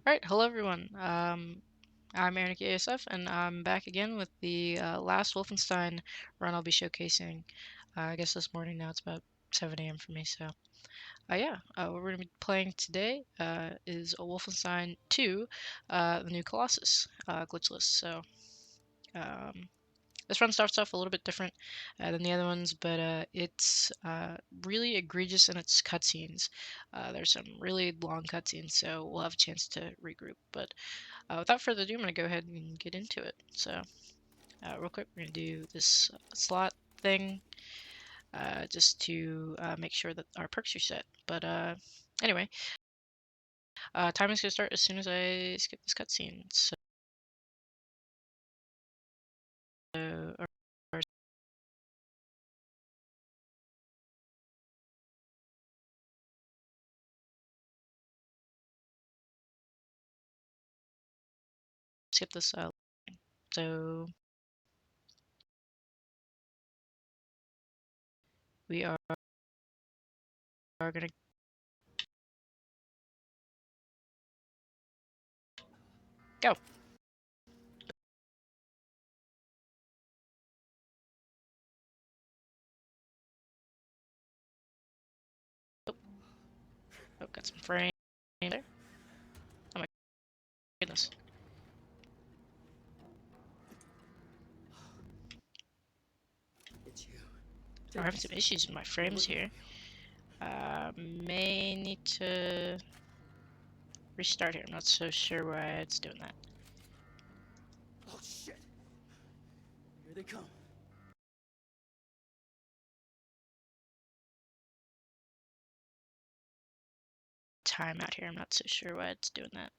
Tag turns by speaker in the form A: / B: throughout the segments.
A: Alright, hello everyone. I'm anarchyasf, and I'm back again with the last Wolfenstein run I'll be showcasing. I guess this morning now. It's about 7 a.m. for me, so yeah. What we're going to be playing today is a Wolfenstein 2, the new Colossus, Glitchless. So um, this run starts off a little bit different than the other ones, but it's really egregious in its cutscenes. There's some really long cutscenes, so we'll have a chance to regroup. But without further ado, I'm going to go ahead and get into it. So, real quick, we're going to do this slot thing just to make sure that our perks are set. But anyway, timing's going to start as soon as I skip this cutscene. So, or skip this. So, we are going to go. Oh, got some frame there. Oh my goodness. I'm having some issues with my frames here. May need to restart here. I'm not so sure why it's doing that.
B: Oh shit! Here they come.
A: Time out here. I'm not so sure why it's doing that.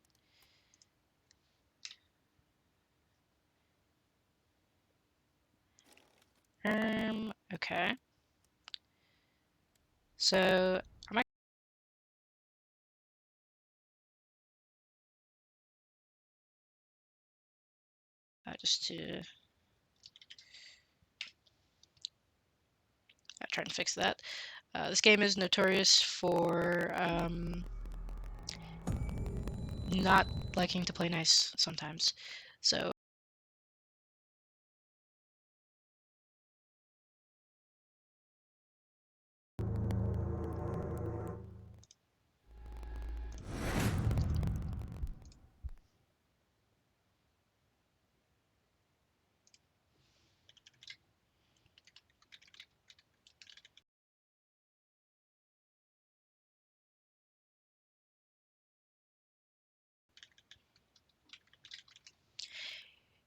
A: Okay. So I might just to try and fix that. This game is notorious for not liking to play nice sometimes. So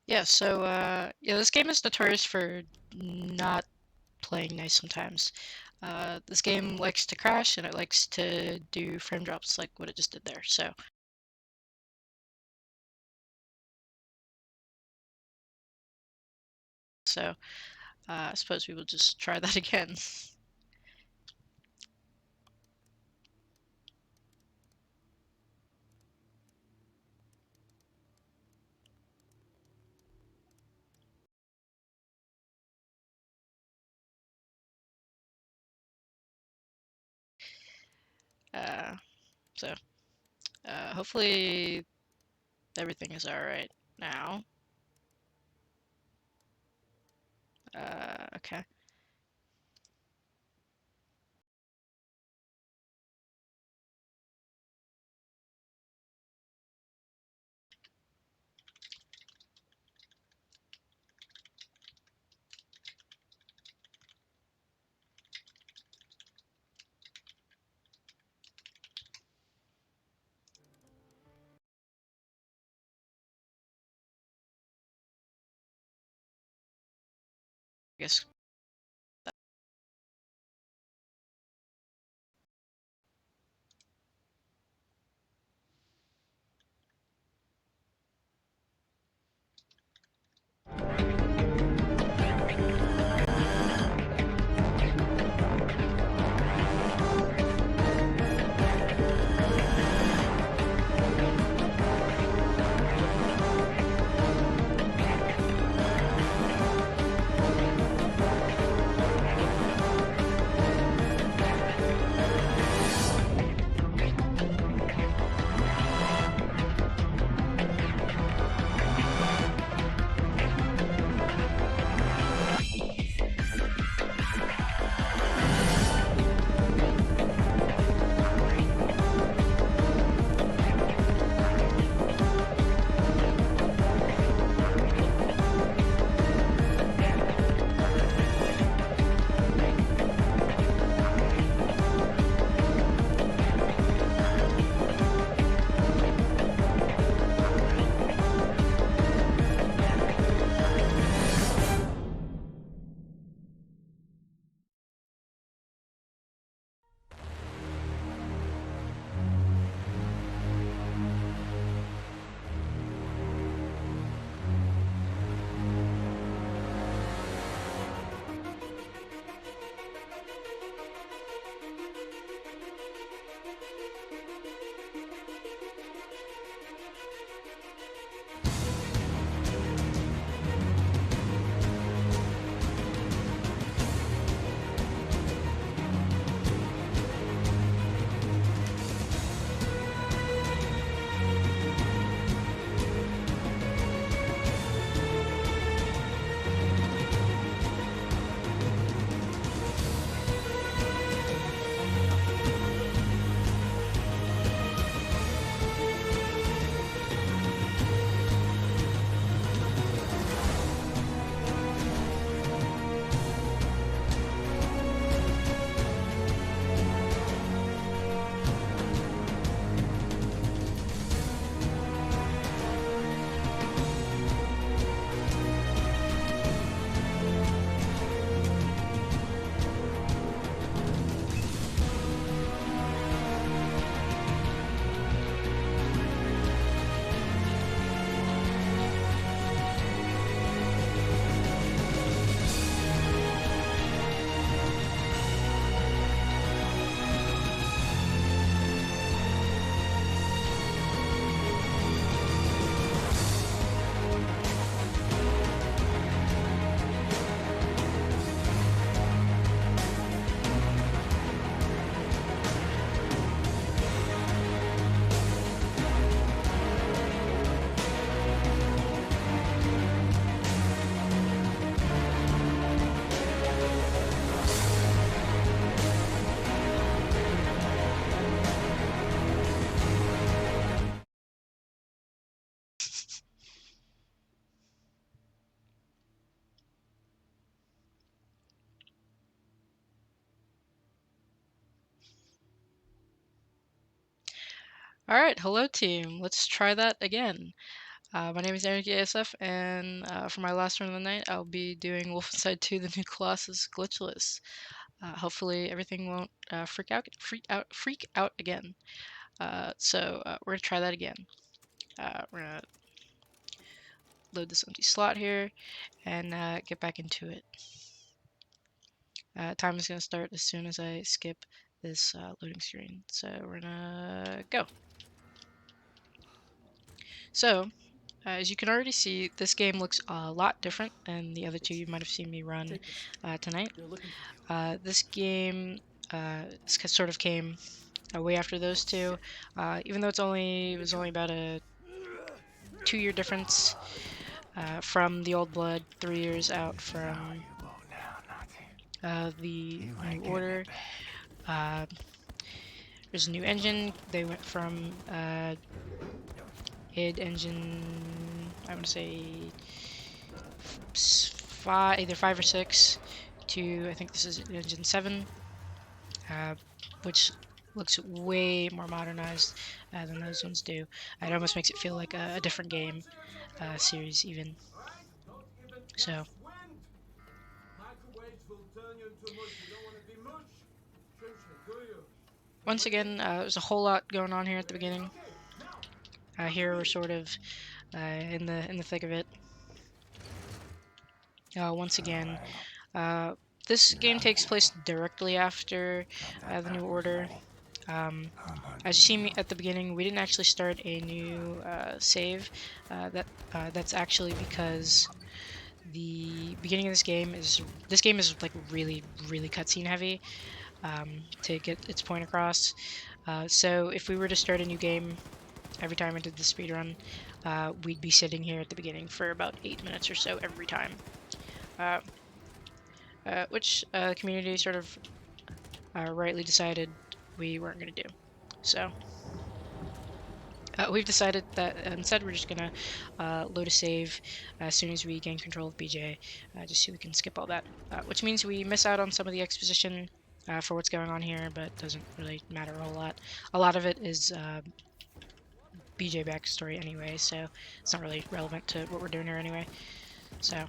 A: yeah, so yeah, this game is notorious for not playing nice sometimes. This game likes to crash and it likes to do frame drops like what it just did there. So I suppose we will just try that again. Uh, so hopefully everything is all right now. Okay. I guess. Alright, hello team. Let's try that again. My name is anarchyasf, and for my last run of the night, I'll be doing Wolfenstein 2: The New Colossus Glitchless. Hopefully everything won't freak out again. So we're gonna try that again. We're gonna load this empty slot here and get back into it. Time is gonna start as soon as I skip this loading screen. So we're gonna go. So as you can already see, this game looks a lot different than the other two you might have seen me run tonight. This game sort of came way after those two, even though it was only about a 2-year difference from the Old Blood, 3 years out from the New Order. There's a new engine. They went from id engine, I want to say either 5 or 6 to, I think this is engine 7, which looks way more modernized than those ones do. It almost makes it feel like a different game series even. So once again, there's a whole lot going on here at the beginning. Here we're sort of in the thick of it. Once again, this game takes place directly after the New Order. As you see me at the beginning, we didn't actually start a new save. That's actually because the beginning of this game is like really cutscene heavy to get its point across. So if we were to start a new game every time I did the speedrun, we'd be sitting here at the beginning for about 8 minutes or so every time. Which the community sort of rightly decided we weren't going to do. So we've decided that instead we're just going to load a save as soon as we gain control of BJ, just so we can skip all that. Which means we miss out on some of the exposition for what's going on here, but doesn't really matter a whole lot. A lot of it is BJ backstory anyway, so it's not really relevant to what we're doing here anyway. So,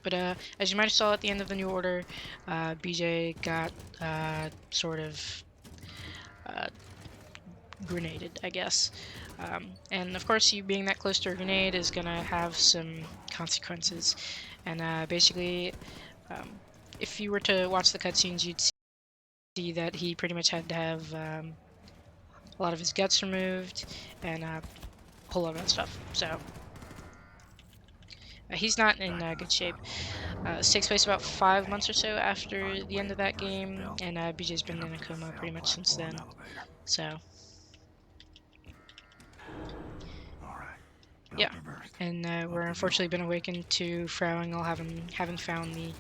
A: but as you might have saw at the end of the New Order, BJ got sort of grenaded, I guess. And of course, you being that close to a grenade is gonna have some consequences. And basically, if you were to watch the cutscenes, you'd see that he pretty much had to have a lot of his guts removed and a whole lot of that stuff. So he's not in good shape. This takes place about 5 months or so after the end of that game, and BJ's been in a coma pretty much since then. So yeah, and we're unfortunately been awakened to Frowingle having found the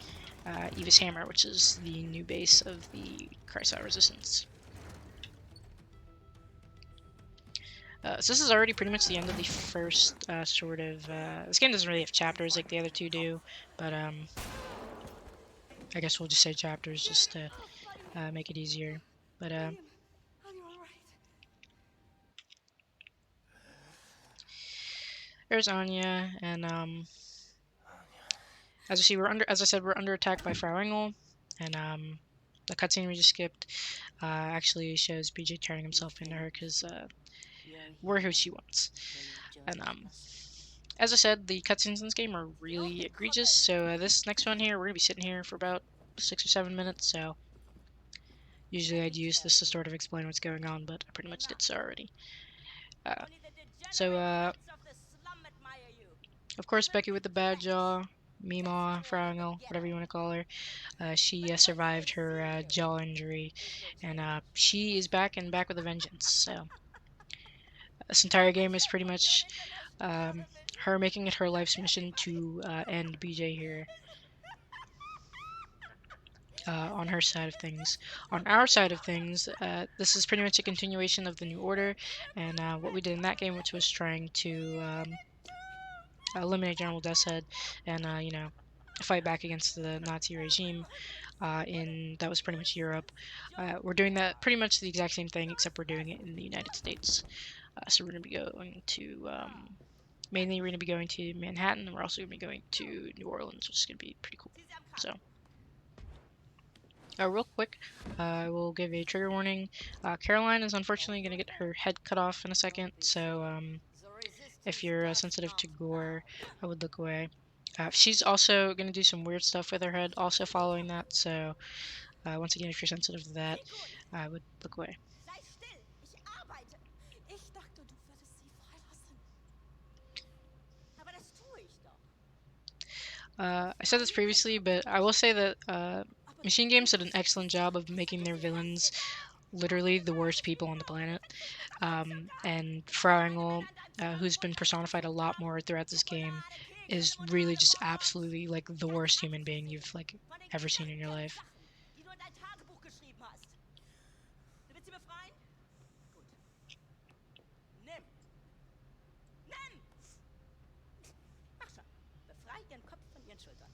A: Eva's Hammer, which is the new base of the Chrysler Resistance. So this is already pretty much the end of the first sort of... this game doesn't really have chapters like the other two do, but I guess we'll just say chapters just to make it easier. But there's Anya, and as you see, as I said, we're under attack by Frowingle, and the cutscene we just skipped actually shows BJ turning himself into her because we're who she wants. And as I said, the cutscenes in this game are really egregious, so this next one here, we're gonna be sitting here for about 6 or 7 minutes, so usually I'd use this to sort of explain what's going on, but I pretty much did so already. Of course, Becky with the bad jaw, Mima, Frowingle, whatever you want to call her, she survived her jaw injury, and she is back with a vengeance. So this entire game is pretty much her making it her life's mission to end BJ here. on her side of things. On our side of things, this is pretty much a continuation of the New Order and what we did in that game, which was trying to eliminate General Deathshead and fight back against the Nazi regime. In that was pretty much Europe. We're doing that pretty much the exact same thing, except we're doing it in the United States. So we're going to be going to mainly we're going to be going to Manhattan, and we're also going to be going to New Orleans, which is going to be pretty cool. So. Real quick, I will give a trigger warning. Caroline is unfortunately going to get her head cut off in a second, so if you're sensitive to gore, I would look away. She's also going to do some weird stuff with her head, also following that, so once again, if you're sensitive to that, I would look away.
B: Sei still! Ich arbeite! Ich dachte, du würdest sie freilassen. Aber das tue ich doch.
A: I said this previously, but I will say that Machine Games did an excellent job of making their villains literally the worst people on the planet. And Frau who's been personified a lot more throughout this game, is really just absolutely like the worst human being you've like ever seen in your life.
B: Die du in dein Tagebuch geschrieben hast. Du willst sie befreien? Gut. Nimm! Nimm! Mach schon. Befrei ihren Kopf von ihren Schultern.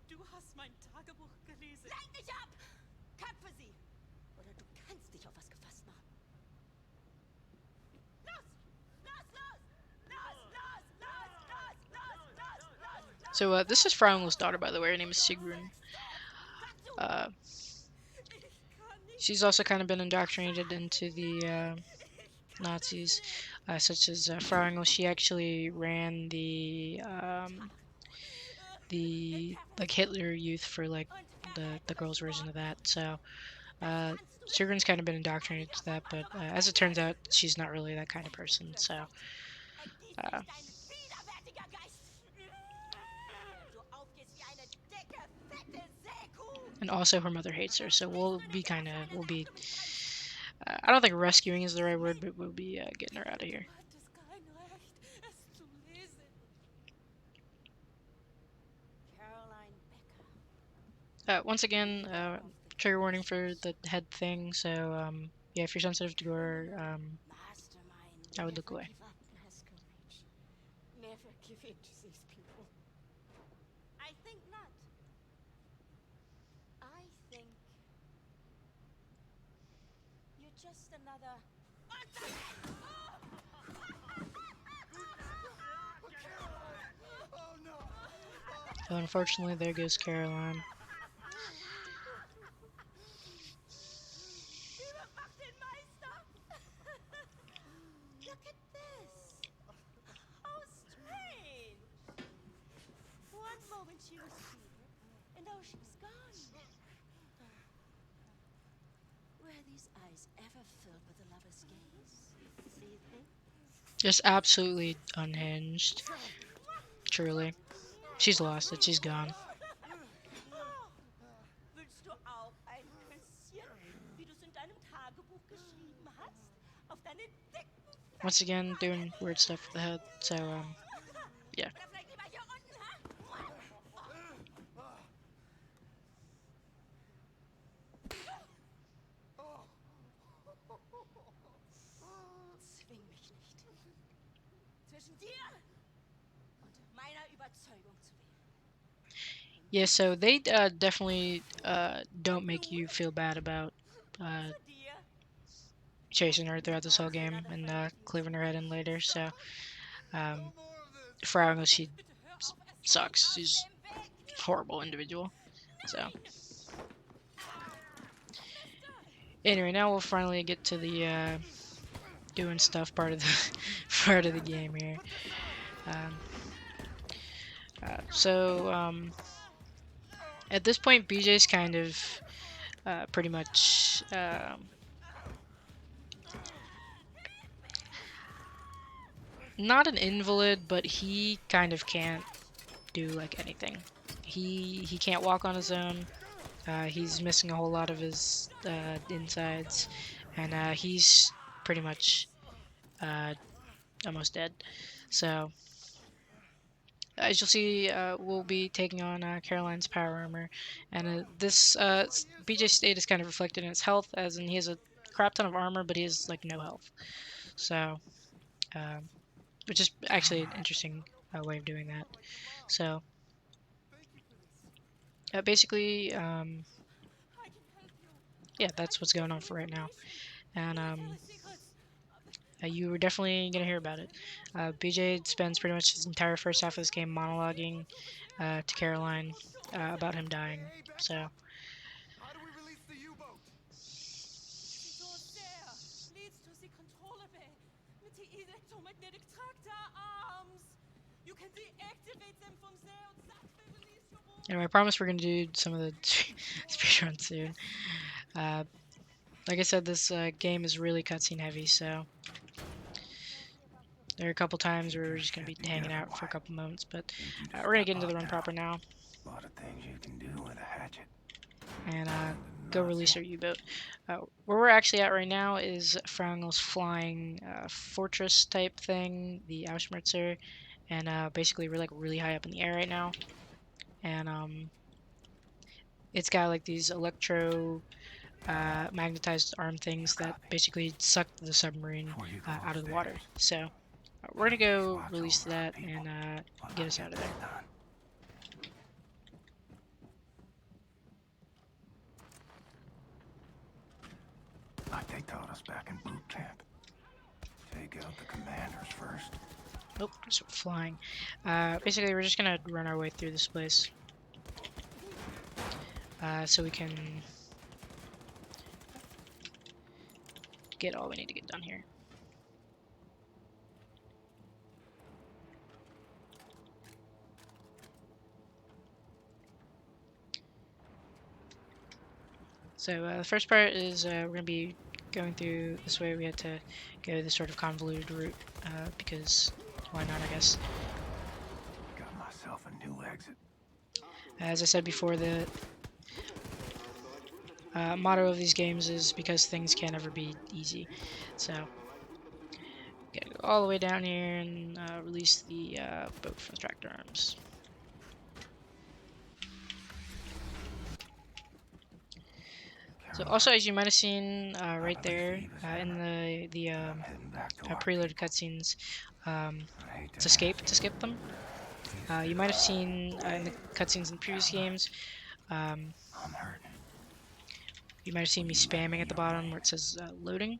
B: Du hast mein Tagebuch gelesen. Lenk nicht ab! Köpfe sie! Oder du kannst dich auf was gefasst machen. Los! Los, los! Los, los, los, los, los, los, los, los!
A: So this is Frau daughter, by the way. Her name is Sigrun. She's also kind of been indoctrinated into the Nazis, such as Frau She actually ran the like Hitler Youth for like the girls' version of that. So Sigrun's kind of been indoctrinated to that, but as it turns out, she's not really that kind of person. So. And also her mother hates her, so we'll be I don't think rescuing is the right word, but we'll be getting her out of here. Once again, trigger warning for the head thing, so yeah, if you're sensitive to gore, I would look away.
B: Never give in to these people. I think not. I think you're just another.
A: So unfortunately, there goes Caroline.
B: Look at this. How strange. One moment she was here, and now she's gone. Were these eyes ever filled with a lover's gaze? Do you think?
A: Just absolutely unhinged. Truly. She's lost it. She's gone.
B: Willst du auch ein Küsschen, wie du es in deinem Tagebuch geschrieben hast? Auf deine dicken
A: Once again, doing weird stuff with the head, so, yeah.
B: Oder vielleicht lieber hier unten, hä? Zwing mich nicht. Zwischen dir und meiner Überzeugung zu wählen.
A: Yeah, so they definitely don't make you feel bad about chasing her throughout this whole game and cleaving her head in later. So, Frau she sucks. She's a horrible individual. So, anyway, now we'll finally get to the doing stuff part of the part of the game here. At this point, BJ's kind of pretty much not an invalid, but he kind of can't do like anything. He can't walk on his own. He's missing a whole lot of his insides, and he's pretty much almost dead. So as you'll see, we'll be taking on Caroline's power armor, and this BJ state is kind of reflected in his health, as in he has a crap ton of armor, but he has like no health. So, um, which is actually an interesting way of doing that. So, basically,
B: I can help you.
A: yeah,
B: I
A: that's
B: can
A: what's
B: give
A: going on
B: you
A: for right now,
B: information.
A: and
B: Military secrets.
A: you were definitely gonna hear about it. BJ spends pretty much his entire first half of this game monologuing to Caroline about him dying.
C: Hey, back
A: So.
C: up! How do we release the U-boat?
B: The door there leads to the controller bay with the electromagnetic tractor arms. You can deactivate them from there and that will release your boat.
A: Anyway, I promise we're gonna do some of the speedrun soon. Uh, like I said, this game is really cutscene heavy, so there are a couple times where we're just gonna be hanging out for a couple moments, but we're gonna get into the run proper now
C: A lot of things you can do with a hatchet.
A: and go release our U-boat. Where we're actually at right now is Frangel's flying fortress type thing, the Ausmerzer, and basically we're like really high up in the air right now, and it's got like these electro magnetized arm things that basically suck the submarine out of the water. So we're gonna go release that and get us out of there.
C: Like they taught us back in boot camp. Take out the commanders first.
A: Nope, just flying. Basically, we're just gonna run our way through this place so we can get all we need to get done here. So the first part is we're gonna be going through this way. We had to go this sort of convoluted route because why not, I guess.
C: Got myself a new exit.
A: As I said before, the motto of these games is because things can't ever be easy. So, gotta go all the way down here and release the boat from the tractor arms. So also, as you might have seen right there in the preloaded cutscenes, to skip them. You might have seen in the cutscenes in previous games.
C: I'm hurting.
A: You might have seen me spamming at the bottom where it says loading.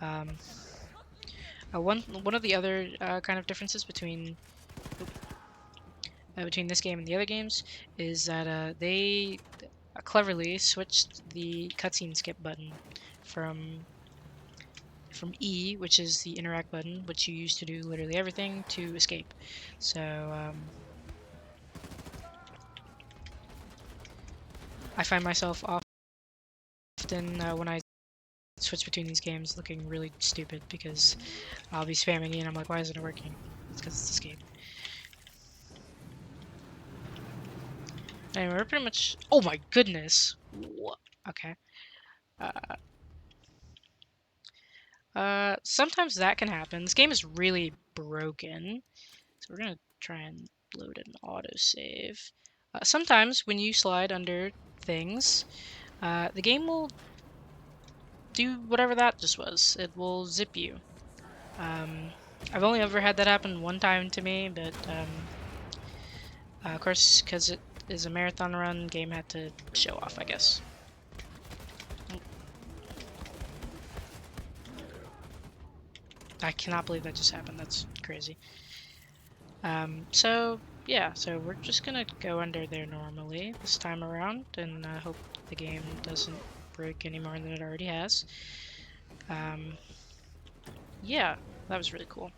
A: One of the other kind of differences between this game and the other games is that they cleverly switched the cutscene skip button from E, which is the interact button, which you use to do literally everything, to escape. So I find myself often when I switch between these games looking really stupid because I'll be spamming E and I'm like, why isn't it working? It's because it's escape. Anyway, we're pretty much. Oh my goodness! What? Okay. Sometimes that can happen. This game is really broken, so we're gonna try and load an autosave. Sometimes when you slide under things, the game will do whatever that just was. It will zip you. I've only ever had that happen one time to me, but of course, because it is a marathon run, game had to show off, I guess. I cannot believe that just happened. That's crazy. So yeah, so we're just gonna go under there normally this time around, and hope the game doesn't break any more than it already has. Yeah, that was really cool.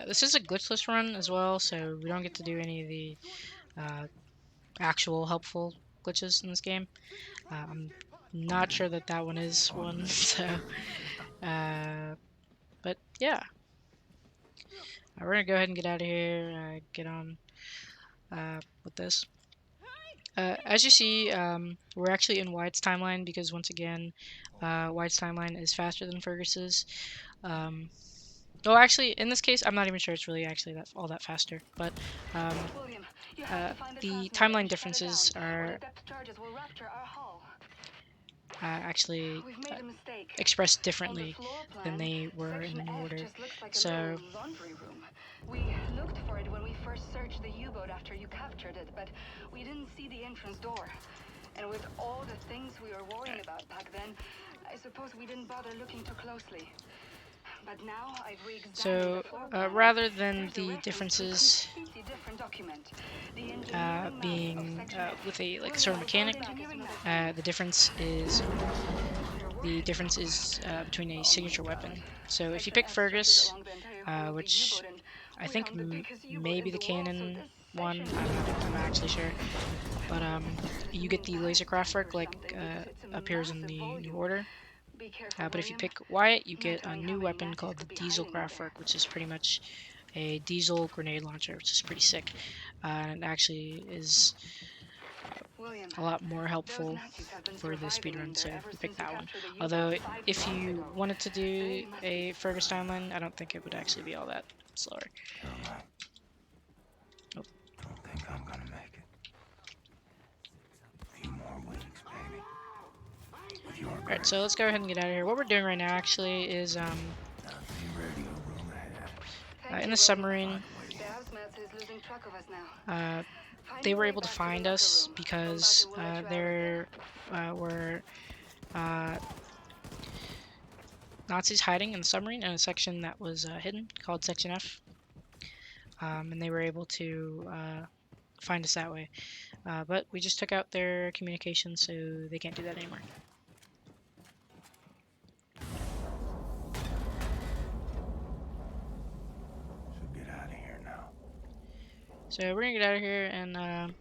A: This is a glitchless run as well, so we don't get to do any of the actual helpful glitches in this game. I'm not sure that that one is one, so but yeah, we're gonna go ahead and get out of here. Get on with this. As you see, we're actually in White's timeline because once again, White's timeline is faster than Fergus's. Oh, actually, in this case, I'm not even sure it's really actually all that faster. But
D: William, you have to find the
A: the
D: transmitter
A: timeline
D: and shut it
A: differences
D: down, or the
A: are
D: depth charges will rupture our hull.
A: actually
D: We've made a mistake.
A: expressed
D: On the
A: differently
D: floor
A: than
D: plan,
A: they were in
D: Section
A: the new
D: F
A: order.
D: just looks like a
A: So
D: little laundry room. We looked for it when we first searched the U-boat after you captured it, but we didn't see the entrance door. And with all the things we were worrying about back then, I suppose we didn't bother looking too closely. But now I've re-examined the floor plan.
A: rather than
D: There's a
A: the
D: reference to a
A: differences
D: completely different document. The engineering manual of
A: being
D: Section F.
A: with a sort of
D: William, report
A: mechanic,
D: back as soon as you can.
A: the difference is between a
D: Oh my
A: signature
D: God.
A: weapon. So if you
D: Section
A: pick
D: F stretches
A: Fergus,
D: along the entire hull of the
A: which
D: U-boat, and
A: I
D: we
A: think
D: own the biggest U-boat
A: maybe
D: in
A: the
D: the world, so
A: Canon
D: this
A: one,
D: section
A: I'm not actually sure, but
D: there's
A: you get
D: moving
A: the
D: parts
A: laser craftwork
D: or
A: like
D: something because it's a
A: appears in
D: massive
A: the new
D: volume.
A: order.
D: Be careful,
A: But if you
D: William.
A: pick Wyatt, you
D: No
A: get a
D: telling how
A: new
D: many
A: weapon
D: Nazis
A: called the
D: could be
A: Diesel
D: hiding in there.
A: Kraftwerk, which is pretty much a diesel grenade launcher, which is pretty sick. And it actually is
D: William,
A: a lot more
D: those
A: helpful
D: Nazis have been
A: for the
D: surviving in
A: speedrun,
D: there
A: so
D: ever
A: you pick
D: since you
A: that one.
D: captured the U-boat
A: Although,
D: 5
A: if
D: months
A: you
D: ago.
A: wanted to do
D: They must be
A: a Fergus
D: screwed.
A: timeline, I don't think it would actually be all that slower.
C: Caroline,
A: Oh.
C: don't think I'm gonna make it. A few more weeks, baby. With your
A: Alright,
C: grace.
A: so let's go ahead and get out of here. What we're doing right now actually is
C: Nazi radio room ahead.
D: Thank
A: in
D: you,
A: the
D: William.
A: submarine,
D: The housemaster is losing track of us now.
A: uh,
D: Find
A: they
D: your
A: were
D: way
A: able to
D: back to the
A: find
D: locker
A: us
D: room. Come back
A: because
D: and we'll let you out of
A: there were Nazis hiding in the submarine in a section that was hidden called Section F, and they were able to find us that way. But we just took out their communication, so they can't do that anymore.
C: So get out of here now.
A: So we're gonna get out of here, and what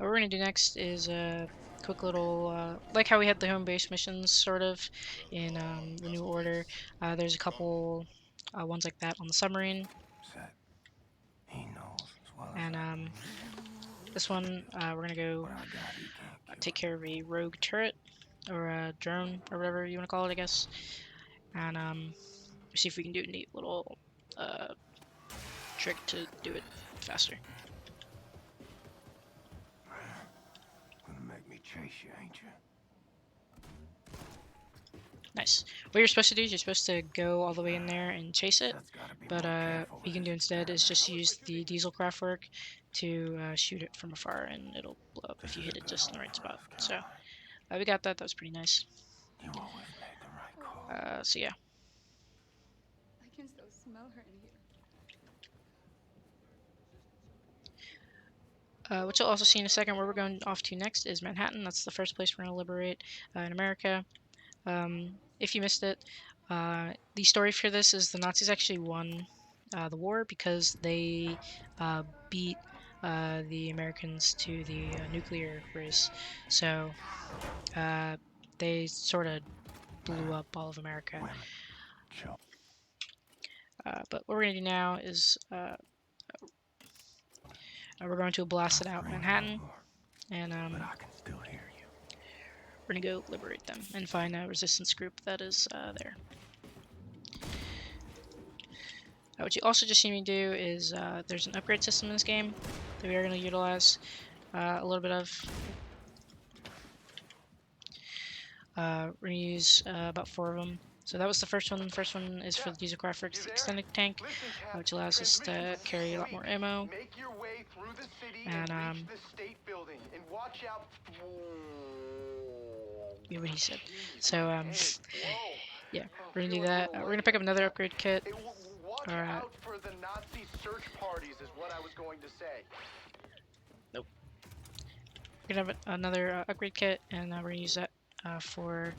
A: we're gonna do next is a quick little, like how we had the home base missions, sort of, in the new order. There's a couple ones like that on the submarine,
C: Set. He knows as well as
A: and
C: I do.
A: this one we're gonna go
C: What I got, he can't kill.
A: take care of a rogue turret or a drone or whatever you want to call it, I guess, and see if we can do a neat little uh, trick to do it faster.
C: Gonna make me chase you, ain't you?
A: Nice. What you're supposed to do is you're supposed to go all the way in there and chase it,
C: That's gotta be
A: but
C: more careful
A: what you
C: with
A: can do
C: this
A: instead is
C: experiment.
A: just use the diesel craftwork to shoot it from afar, and it'll blow up
C: This
A: if you
C: is
A: hit
C: a
A: it
C: good
A: just in the
C: home
A: right
C: for
A: spot.
C: us,
A: So
C: Caroline.
A: we got that. That was pretty nice.
C: You always make the right call.
A: So yeah.
E: I can still smell her in here.
A: What you'll also see in a second, where we're going off to next is Manhattan. That's the first place we're going to liberate in America. If you missed it, the story for this is the Nazis actually won the war because they beat the Americans to the nuclear race. So they sort of blew up all of America.
C: Women. Chill.
A: But what we're going to do now is we're going to blast it out
C: Scream no
A: Manhattan,
C: more,
A: and
C: but I can still hear you.
A: we're going to go liberate them and find a resistance group that is there. What you also just see me do is there's an upgrade system in this game that we are going to utilize a little bit of. We're going to use about 4 of them. So that was the first one. The first one is for the diesel craftworks extended tank, which allows us to carry a lot more ammo.
F: Make your way through the city
A: And
F: reach the state building and watch out.
A: Yeah, what he said. So
F: Whoa.
A: yeah, we're gonna do that. We're gonna pick up another upgrade kit.
F: Hey, watch out for the Nazi search parties is what I was going to say.
A: Nope. We're gonna have another upgrade kit, and we're gonna use that for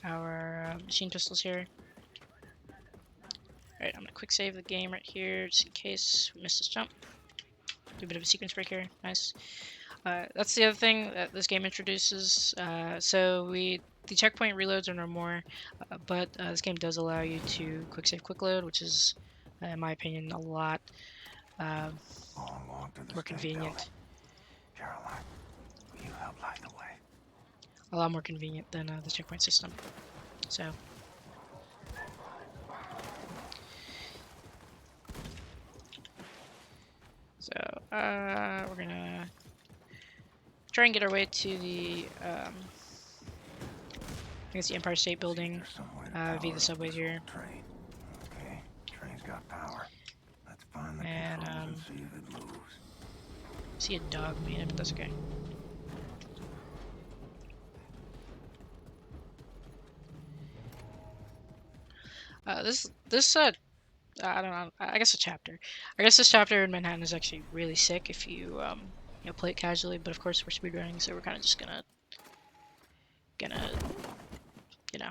A: our machine pistols here. Alright, I'm gonna quick save the game right here, just in case we missed this jump. Do a bit of a sequence break here. Nice. That's the other thing that this game introduces. So the checkpoint reloads are no more, but this game does allow you to quick save, quick load, which is, in my opinion, a lot
C: Long walk to the
A: more
C: state
A: convenient.
C: building. Caroline, will you help light the way?
A: A lot more convenient than the checkpoint system. So We're gonna try and get our way to the I think it's the Empire State Building
C: There's some way to
A: via
C: power
A: the
C: up
A: subways
C: this
A: here.
C: old train. Okay, train's got power. Let's find the
A: And
C: controls and see if it moves.
A: see a dog made it, but that's okay. This I don't know. I guess a chapter. I guess this chapter in Manhattan is actually really sick if you you know, play it casually. But of course we're speedrunning, so we're kind of just gonna you know.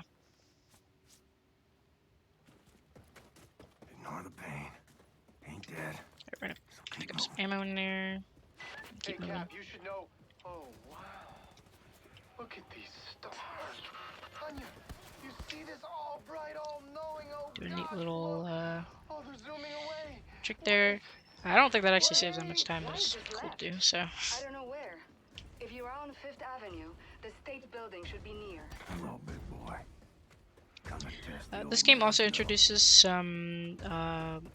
C: Ignore the pain. Ain't dead.
A: We're gonna
C: So
A: pick
C: keep
A: up some
C: moving.
A: ammo in there. And
F: Hey,
A: keep moving.
F: Cap, you should know. Oh, wow. Look at these stars. Anya, you see this all bright, all knowing? Oh,
A: Do a neat
F: gosh,
A: little
F: look. Oh, they're zooming away.
A: trick there.
F: Wait.
A: I don't think that actually
D: Well,
A: saves that much
D: hey,
A: time, but
D: one
A: it's
D: just
A: cool
D: left.
A: to do. So
D: I don't know where. If you're on Fifth Avenue, the State Building should be near.
C: Hello, big boy. Come and test the
A: this
C: old
A: game
C: man's
A: also
C: dough.
A: introduces some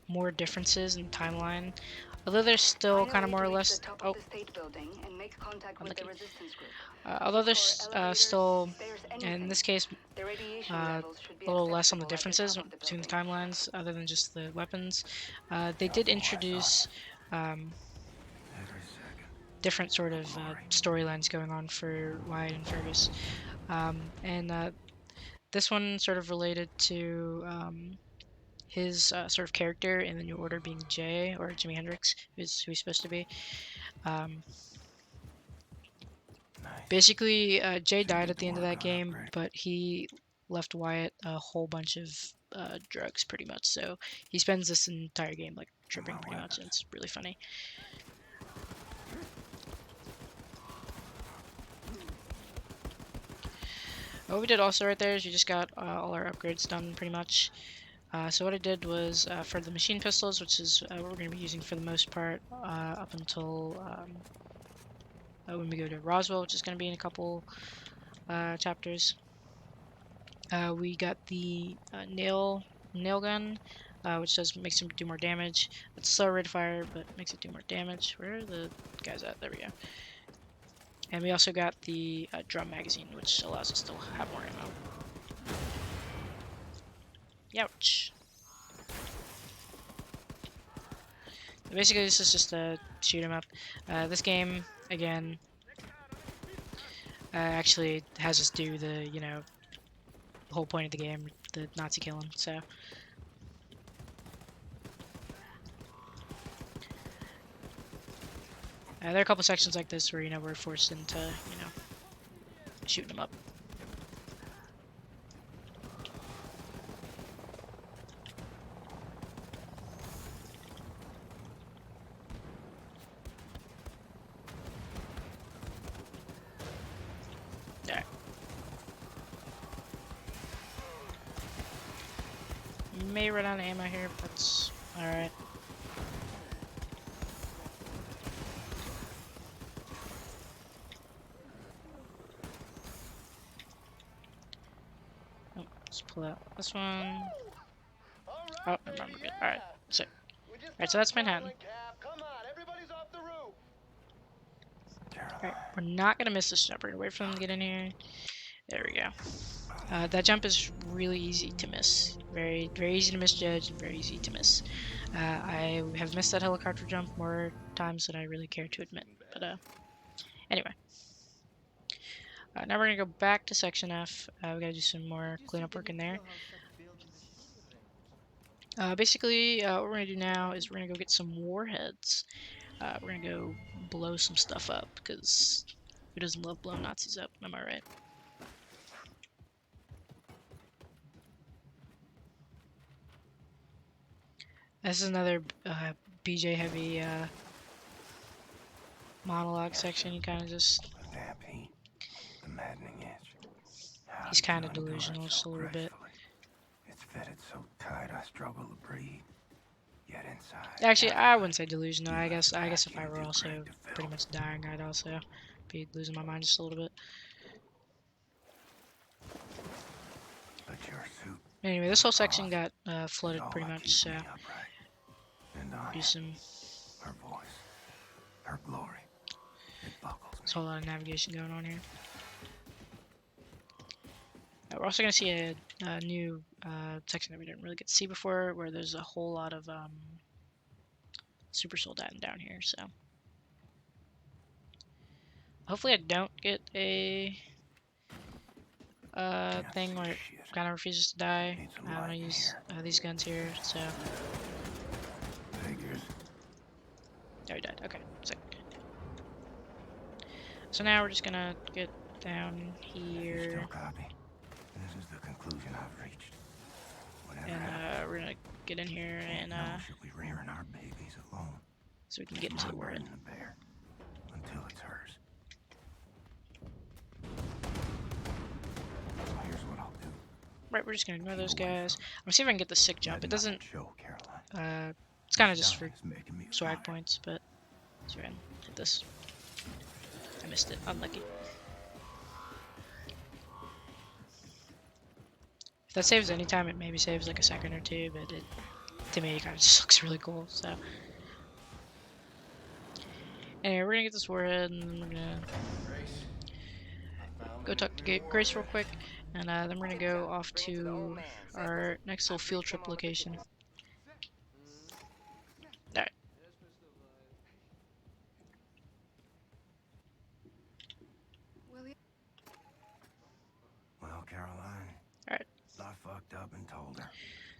A: more differences in timeline. Although there's
D: I
A: still
D: know
A: kind
D: a
A: of
D: way
A: more
D: to
A: or
D: reach the
A: less.
D: top
A: Oh,
D: of the State Building and make contact with the
A: unlucky.
D: resistance group.
A: Although
D: Look
A: there's
D: for elevators,
A: still,
D: stairs,
A: in
D: anything.
A: this case,
D: The radiation
A: a
D: levels should be
A: little less on the
D: acceptable at the
A: differences
D: top of the
A: between the
D: building.
A: timelines, other than just the weapons. They did
C: Careful, I
A: introduce um,
C: Every second.
A: different sort of
C: Glory.
A: storylines going on for Wyatt and Fergus, and this one sort of related to his sort of character in the New Order being Jay, or Jimi Hendrix, who he's supposed to be. Um,
C: Nice.
A: Basically, Jay
C: So you
A: died
C: get
A: at
C: to
A: the end of
C: work
A: that
C: on
A: game,
C: upgrading.
A: but he left Wyatt a whole bunch of drugs, pretty much. So he spends this entire game like
C: And my
A: tripping, pretty much, and
C: weapons.
A: it's really funny. What we did also right there is we just got all our upgrades done, pretty much. So what I did was for the machine pistols, which is what we're going to be using for the most part up until when we go to Roswell, which is going to be in a couple chapters. We got the nail gun, which makes him do more damage. It's a slower rate of fire, but makes it do more damage. Where are the guys at? There we go. And we also got the drum magazine, which allows us to have more ammo. Youch. Basically, this is just a shoot 'em up. This game, again, actually has us do the, you know, the whole point of the game, the Nazi killing. So there are a couple sections like this where, you know, we're forced into, you know, shooting them up. Alright. May run out of ammo here, but that's alright. Oh, let's pull out this one. Oh, never mind, we're good. Alright, so Alright, so that's Manhattan.
F: Come on, everybody's off the roof.
A: Alright, we're not gonna miss this jump. We're gonna wait for them to get in here. There we go. That jump is really easy to miss. Very, very easy to misjudge and very easy to miss. I have missed that helicopter jump more times than I really care to admit. But anyway. Now we're gonna go back to section F. We gotta do some more cleanup work in there. Basically, what we're gonna do now is we're gonna go get some warheads. We're gonna go blow some stuff up, because who doesn't love blowing Nazis up? Am I right? This is another BJ heavy monologue section. You kind of just
C: The damp heat. The maddening itch. How
A: he's
C: did
A: kind
C: you
A: of
C: endure it
A: delusional
C: so
A: just a little bit.
C: gracefully? It's fitted so tight I struggle to breathe. Yet inside.
A: Actually, I wouldn't say delusional.
C: You
A: I
C: left
A: guess if
C: vacuum
A: I were
C: too
A: also
C: great to fill.
A: pretty much dying, I'd also be losing my mind just a little bit.
C: But your suit
A: Anyway, this whole section
C: cross
A: got flooded
C: is all
A: pretty
C: that
A: much,
C: keeps
A: so
C: me upright. And
A: do
C: Anya,
A: some.
C: her voice. Her glory. It buckles
A: There's a
C: me.
A: whole lot of navigation going on here. We're also going to see a new section that we didn't really get to see before, where there's a whole lot of super soldaten down here. So hopefully I don't get a
C: Can't
A: thing
C: see
A: where it
C: shit.
A: kind of refuses to die
C: Need some
A: when I
C: light in
A: use
C: here.
A: these guns here. So
C: Figures.
A: there he died. Okay, sick. So now we're just gonna get down
C: If you
A: here,
C: still copy, this is the conclusion I've reached. Whatever
A: and
C: happens,
A: we're gonna get in here,
C: can't
A: and
C: know she'll be rearing our babies alone.
A: so we can
C: It's
A: get into
C: my
A: the warhead.
C: burden to bear until it's hers. So here's what I'll do.
A: Right, we're just gonna ignore
C: Keep
A: those
C: away
A: guys.
C: from
A: I'm gonna see if I can get the sick jump.
C: Let
A: It doesn't.
C: nothing show, Caroline.
A: It's kind of
C: This
A: just for
C: dying is making me
A: swag
C: fire.
A: points, but let's go ahead and hit this. I missed it. Unlucky. If that saves any time, it maybe saves like a second or two, but it to me it kind of just looks really cool. So anyway, we're gonna get this warhead, and then we're gonna
F: Grace, I found
A: go
F: the
A: talk to
F: nuclear
A: Grace real
F: warhead.
A: quick, and then we're gonna go off
G: Bring it to the old
A: to
G: man.
A: our
G: Samples.
A: next
G: I
A: little field
G: briefed him
A: trip
G: on the
A: location.
G: particulars.
A: All right.
E: William?
C: Well, Caroline.
A: Alright.
C: I fucked up and told her.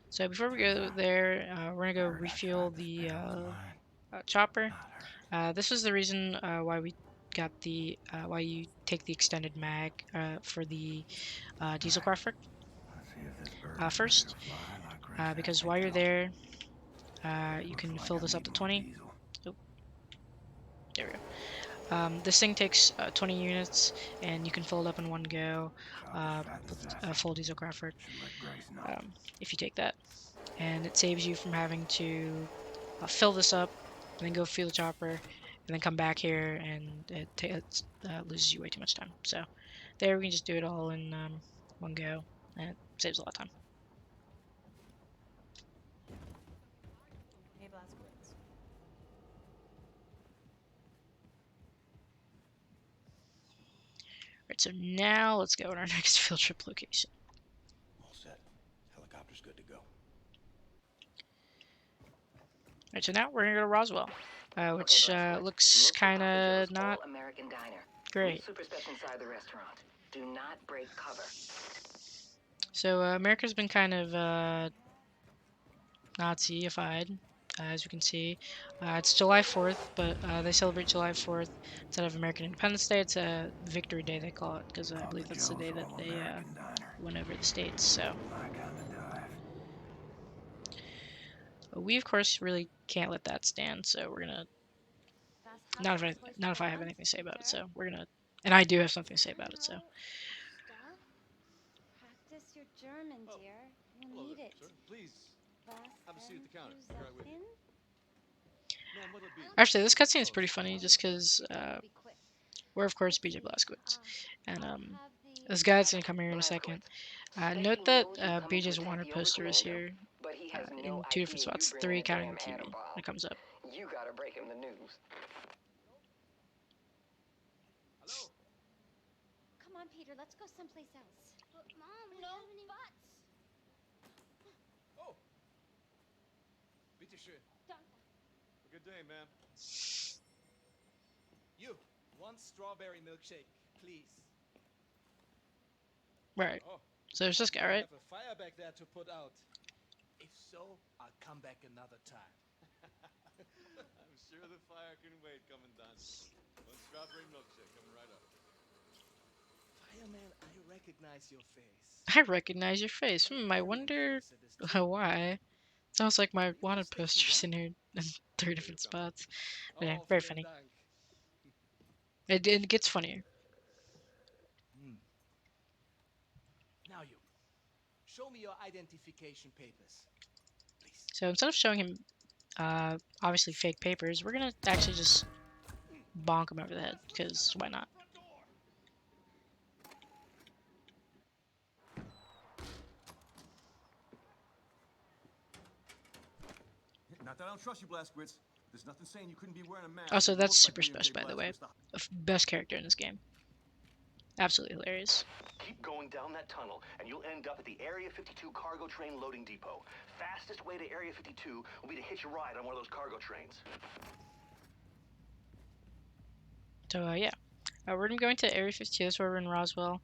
A: So before we go there, we're gonna go
C: Heard I
A: refuel
C: tried to
A: the
C: spare what's mine.
A: chopper.
C: Not hers.
A: This was the reason why we got the why you take the extended mag for the diesel
C: Right.
A: graphic
C: Let's see if this bird is ready
A: first,
C: to fly like Grace asked
A: because
C: me
A: while you're
C: to.
A: there, you
C: Looks
A: can
C: like
A: fill
C: I
A: this up
C: need
A: to
C: more
A: 20.
C: diesel.
A: Oh, there we go. This thing takes 20 units, and you can fill it up in one go
C: Chopper's fat and
A: with
C: sassy.
A: a full diesel graphic
C: Should let Grace know.
A: if you take that. And it saves you from having to fill this up and then go fuel the chopper and then come back here, and it loses you way too much time. So there we can just do it all in one go, and it saves a lot of time.
B: Hey, Blazkowicz.
A: Right, so now let's go on our next field trip location.
C: All set. Helicopter's good to go.
A: Right, so now we're gonna go to Roswell, which
G: Okay, Blazkowicz.
A: looks
G: Look for
A: kind
G: Papa Joe's
A: of not
G: All-American Diner.
A: great.
G: Super steps inside the restaurant. Do not break cover.
A: So America's been kind of Nazi-ified, as you can see. It's July 4th, but they celebrate July 4th instead of American Independence Day. It's a Victory Day, they call it, because I believe
C: Papa
A: that's the
C: Joe's
A: day that they
C: All-American Diner.
A: went over the states. So
C: My kind of dive.
A: we, of course, really can't let that stand. So we're gonna not if I have anything to say about it. So we're gonna, and I do have something to say about it. So
H: Practice your German, dear. You'll
I: Hello
H: need
I: there,
H: it.
I: sir. Please
H: Was
I: have a seat at the counter.
H: denn
I: Be right with you.
H: Zusagen?
I: Ma'am, what'll it be?
A: actually, this cutscene is pretty funny, just because
H: Be quick.
A: we're of course BJ Blazkowicz, and
H: I'll have the
A: this guy's gonna come here in a second.
G: Blazkowicz.
A: Note
G: Spade
A: that
G: knows you're coming to
A: BJ's
G: attack
A: wanted
G: the
A: poster is
G: Overcommando,
A: here
G: but he has
A: in
G: no
A: 2 different
G: idea
A: spots,
G: you
A: 3
G: bring a
A: counting the
G: damn
A: TV
G: atom bomb.
A: when it comes up.
G: You gotta break him the news.
I: Hello?
H: Come on, Peter, let's go someplace else. But Mom, we don't have any butts.
I: Oh. Bitte schön.
H: Danke.
I: A good day, ma'am. You, one strawberry milkshake, please.
A: Right.
I: Oh,
A: So there's this guy, right?
I: have a fire back there to put out. If so, I'll come back another time. I'm sure the fire can wait, Commandant. One strawberry milkshake coming right up. Fireman, I recognize your face.
A: I recognize your face. I wonder why. Sounds like my wanted posters in here in 3 different spots. But yeah,
I: Oh,
A: very
I: vielen
A: funny.
I: Dank.
A: It gets funnier.
I: Now you. Show me your identification papers. Please.
A: So instead of showing him obviously fake papers, we're gonna actually just bonk him over the head, because why not?
J: Not that I don't trust you, Blazkowicz,
C: There's nothing saying you couldn't be wearing a mask.
A: Also,
C: It
A: that's
C: looks like
A: super
C: William J.
A: special, by the way.
C: Blatcher was
A: Best character in this game. Absolutely hilarious.
F: Keep going down that tunnel, and you'll end up at the Area 52 cargo train loading depot. Fastest way to Area 52 will be to hitch a ride on one of those cargo trains.
A: So, yeah. We're going to Area 52, that's where we're in Roswell.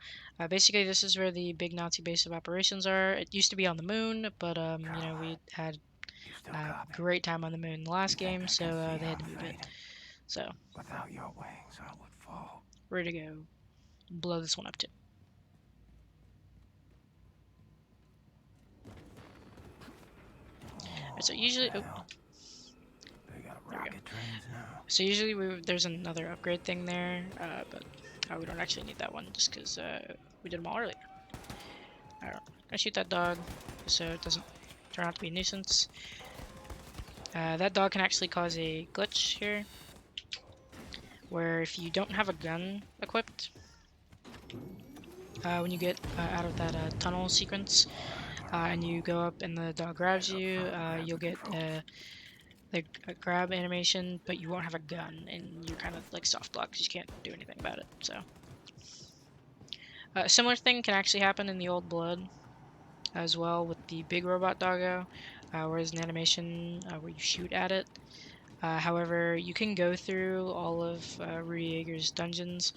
A: Basically, this is where the big Nazi base of operations are. It used to be on the moon, but, you know, we had
C: You still got me.
A: great time on the moon in the last
C: You think
A: game,
C: I
A: so
C: can see
A: they had to
C: I'm
A: move it.
C: fading?
A: So,
C: Without your wings, I would fall.
A: we're to go blow this one up too. So usually,
C: They got
A: There we go.
C: rocket trains now.
A: so usually there's another upgrade thing there, but we don't actually need that one just because we did them all earlier. Alright, I shoot that dog so it doesn't turn out to be a nuisance. That dog can actually cause a glitch here, where if you don't have a gun equipped, when you get out of that tunnel sequence, and you go up and the dog grabs you, you'll get the grab animation, but you won't have a gun, and you're kind of like soft blocked because you can't do anything about it. So, a similar thing can actually happen in the Old Blood as well with the big robot doggo, where there's an animation where you shoot at it. However, you can go through all of Rudy Yeager's dungeons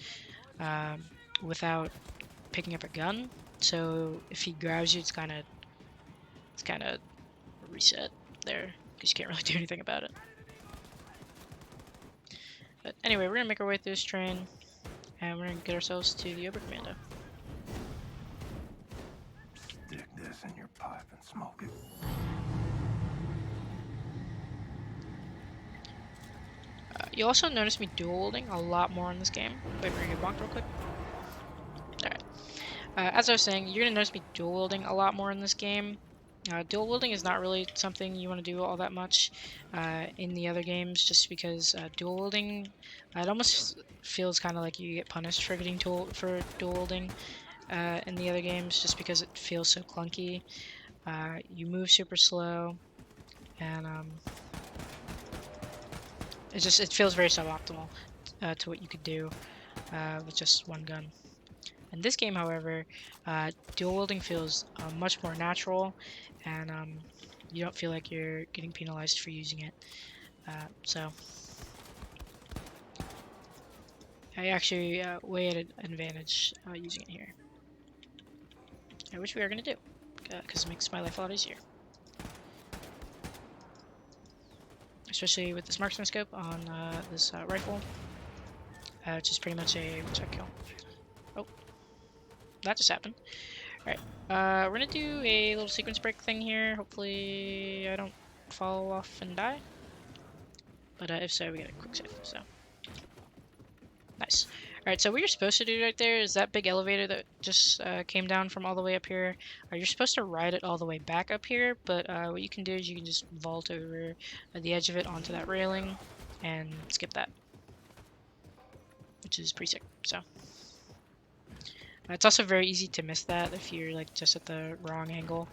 A: without picking up a gun. So if he grabs you, it's kind of reset there because you can't really do anything about it. But anyway, we're gonna make our way through this train, and we're gonna get ourselves to the Oberkommando.
C: Stick this in your pipe and smoke it.
A: You'll also notice me dual wielding a lot more in this game. Wait, we're gonna get bonked real quick. Alright. As I was saying, you're gonna notice me dual wielding a lot more in this game. Dual wielding is not really something you want to do all that much in the other games, just because dual wielding, it almost feels kind of like you get punished for getting dual wielding in the other games, just because it feels so clunky. You move super slow, and it feels very suboptimal to what you could do with just one gun. In this game, however, dual wielding feels much more natural, and you don't feel like you're getting penalized for using it. So I actually way at an advantage using it here, which we are going to do because it makes my life a lot easier. Especially with this marksman scope on this rifle, which is pretty much a one-shot kill. Oh, that just happened. Alright, we're gonna do a little sequence break thing here. Hopefully I don't fall off and die. But if so, we get a quick save, so. Nice. Alright, so what you're supposed to do right there is that big elevator that just came down from all the way up here. You're supposed to ride it all the way back up here, but what you can do is you can just vault over the edge of it onto that railing and skip that. Which is pretty sick, so. It's also very easy to miss that if you're like just at the wrong angle.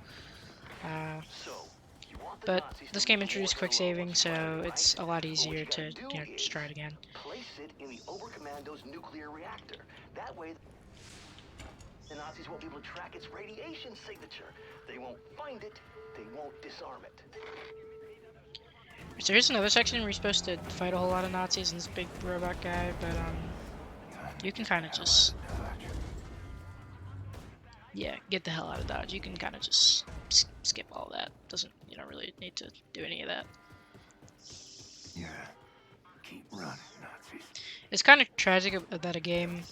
A: But this game introduced quick saving, so it's a lot easier to just try it again.
F: Place it in the Oberkommando's nuclear reactor. That way, the Nazis won't be able to track its radiation signature. They won't find it. They won't disarm it.
A: So here's another section where you're supposed to fight a whole lot of Nazis and this big robot guy, but you can kind of just, yeah, get the hell out of Dodge. You can kind of just skip all that. You don't really need to do any of that.
C: Yeah. Keep running, Nazis.
A: It's kind of tragic that a game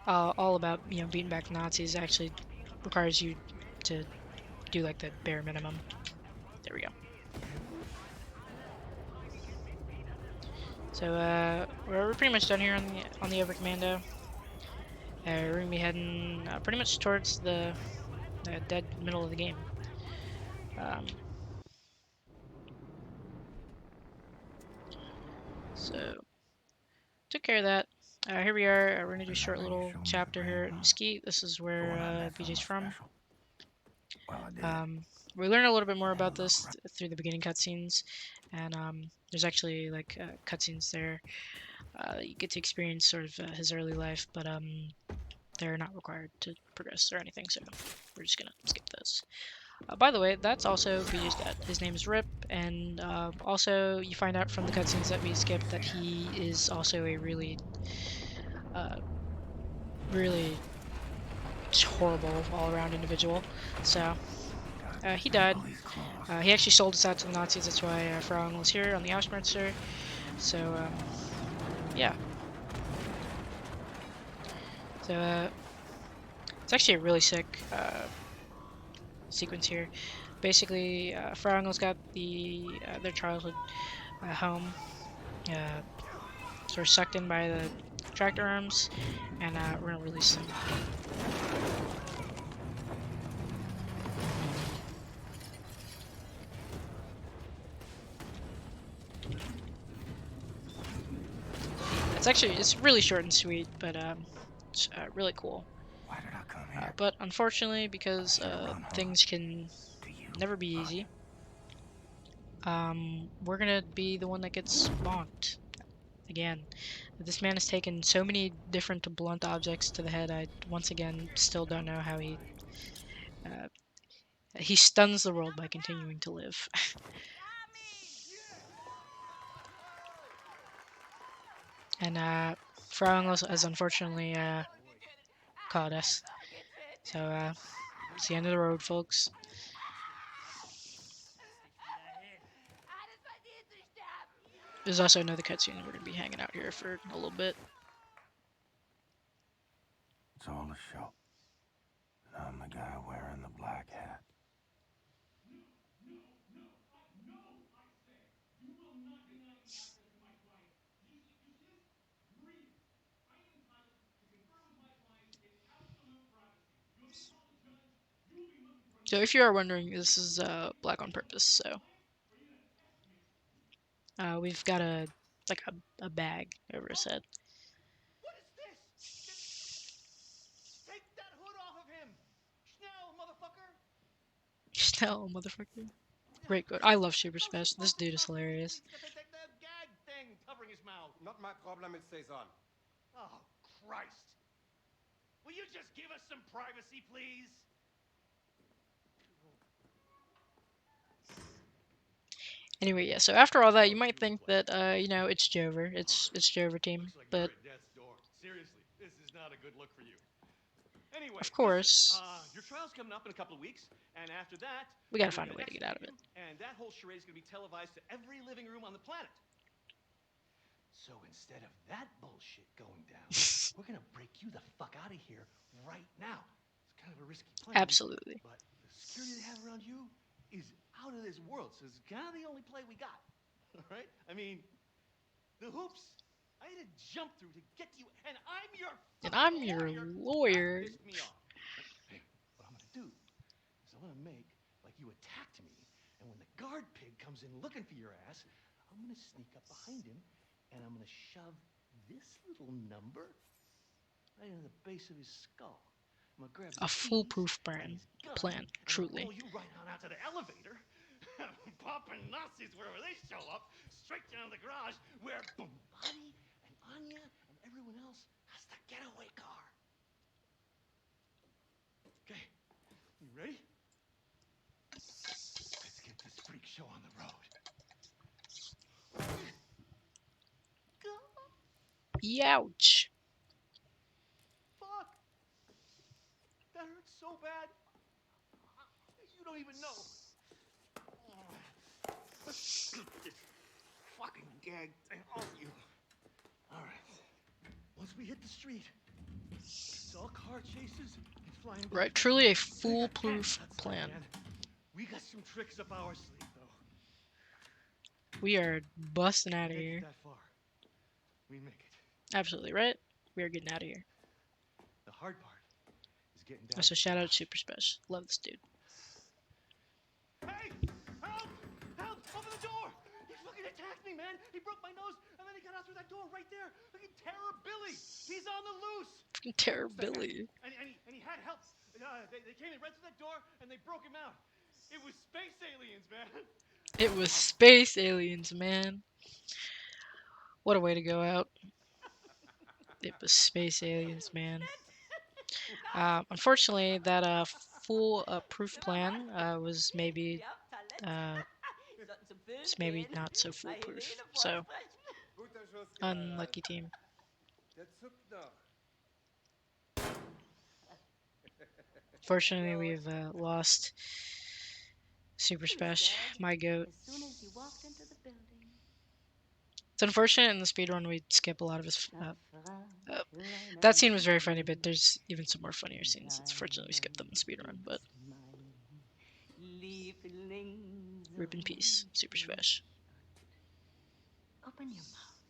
A: all about beating back Nazis actually requires you to do like the bare minimum. There we go. So we're pretty much done here on the Oberkommando. We're gonna be heading pretty much towards the dead middle of the game. So took care of that. Here we are. We're gonna do a short little chapter here at Mesquite. This is where BJ's from. we learn a little bit more about this through the beginning cutscenes, and there's actually like cutscenes there. You get to experience sort of his early life, but they're not required to progress or anything, so we're just gonna skip those. By the way, that's also Peter's dad. His name is Rip, and also you find out from the cutscenes that we skipped that he is also a really, really horrible all-around individual. So he died. He actually sold us out to the Nazis. That's why Frau Engel's here on the Ausmerzer. So yeah. So it's actually a really sick sequence here. Basically, Frau Engel's got their childhood home sort of sucked in by the tractor arms, and we're gonna release them. It's really short and sweet, but it's really cool.
C: Why did I come here?
A: But unfortunately, because things can never be easy, we're gonna be the one that gets bonked again. This man has taken so many different blunt objects to the head. I once again still don't know how uh, he stuns the world by continuing to live. And Frau Engels has unfortunately caught us. So it's the end of the road, folks. There's also another cutscene. We're gonna be hanging out here for a little bit.
C: It's all a show. And I'm the guy wearing the black hat.
A: So if you are wondering, this is black on purpose. So we've got a bag over his head.
I: What is this? Take that hood off of him! Schnell, motherfucker!
A: Snell, motherfucker. Great quote. I love Super Smash. This dude is hilarious.
I: He's got the gag thing covering his mouth.
J: Not my problem, it stays on.
I: Oh, Christ. Will you just give us some privacy, please?
A: Anyway, yeah. So after all that, you might think that you know, it's Jover. It's Jover team,
I: Looks like
A: but
I: you're at death's door. Seriously, this is not a good look for you. Anyway,
A: of course,
I: listen, your trial's coming up in a couple of weeks, and after that,
A: we gotta
I: we're
A: find a
I: gonna
A: way to get out of it.
I: execute you, and that whole charade's gonna be televised to every living room on the planet. So instead of that bullshit going down, we're gonna break you the fuck out of here right now. It's kind of a risky plan.
A: Absolutely.
I: But the security they have around you is out of this world, so it's kind of the only play we got. All right? I mean, the hoops I had to jump through to get to you, and I'm your
A: And I'm your lawyer.
I: That pissed me off. Hey, what I'm gonna do is I'm gonna make like you attacked me, and when the guard pig comes in looking for your ass, I'm gonna sneak up behind him, and I'm gonna shove this little number right in the base of his skull. I'm gonna grab
A: A foolproof plan, truly.
I: roll you right on out to the elevator. Popping Nazis wherever they show up, straight down the garage where Bombani and Anya and everyone else has the getaway car. Okay, you ready? Let's get this freak show on the road.
A: Youch.
I: Fuck! That hurts so bad. You don't even know. This fucking gag thing off you. All right. Once we hit the street, it's all car chases and flying.
A: Right, truly a foolproof plan.
I: We got some tricks up our sleeve, though.
A: We are busting out of here.
I: That far, we make it.
A: Absolutely right. We are getting out of here.
I: The hard part is getting down.
A: So shout out to Super Special. Love this dude.
I: Hey! Help! Help! Open the door! He fucking attacked me, man! He broke my nose, and then he got out through that door right there! Fucking Terror Billy! He's on the loose!
A: Fucking Terror Billy.
I: And he had help. They came in right through that door, and they broke him out. It was space aliens, man.
A: It was space aliens, man. What a way to go out. It was space aliens, man. Unfortunately, that full proof plan was maybe
B: Ja, Palette.
A: uh,
B: Sollten zum Füllen
A: it's maybe
B: gehen.
A: not so
B: Bei
A: foolproof.
B: Helene
A: So
B: vorsprechen.
J: Guter Schuss, Kamerad.
A: unlucky team.
J: Der zuckt noch.
A: Fortunately, we've lost Super
B: You
A: Special,
B: said
A: my goat.
B: as soon as you walked into the building.
A: It's unfortunate in the speedrun we skip a lot of his.
B: Na
A: Uh,
B: Fräulein
A: that scene was very funny, but there's even some more funnier scenes. It's fortunately we skipped them in the speedrun, but
B: Lieblings.
A: rip in peace, Super Special.
B: Open your mouth.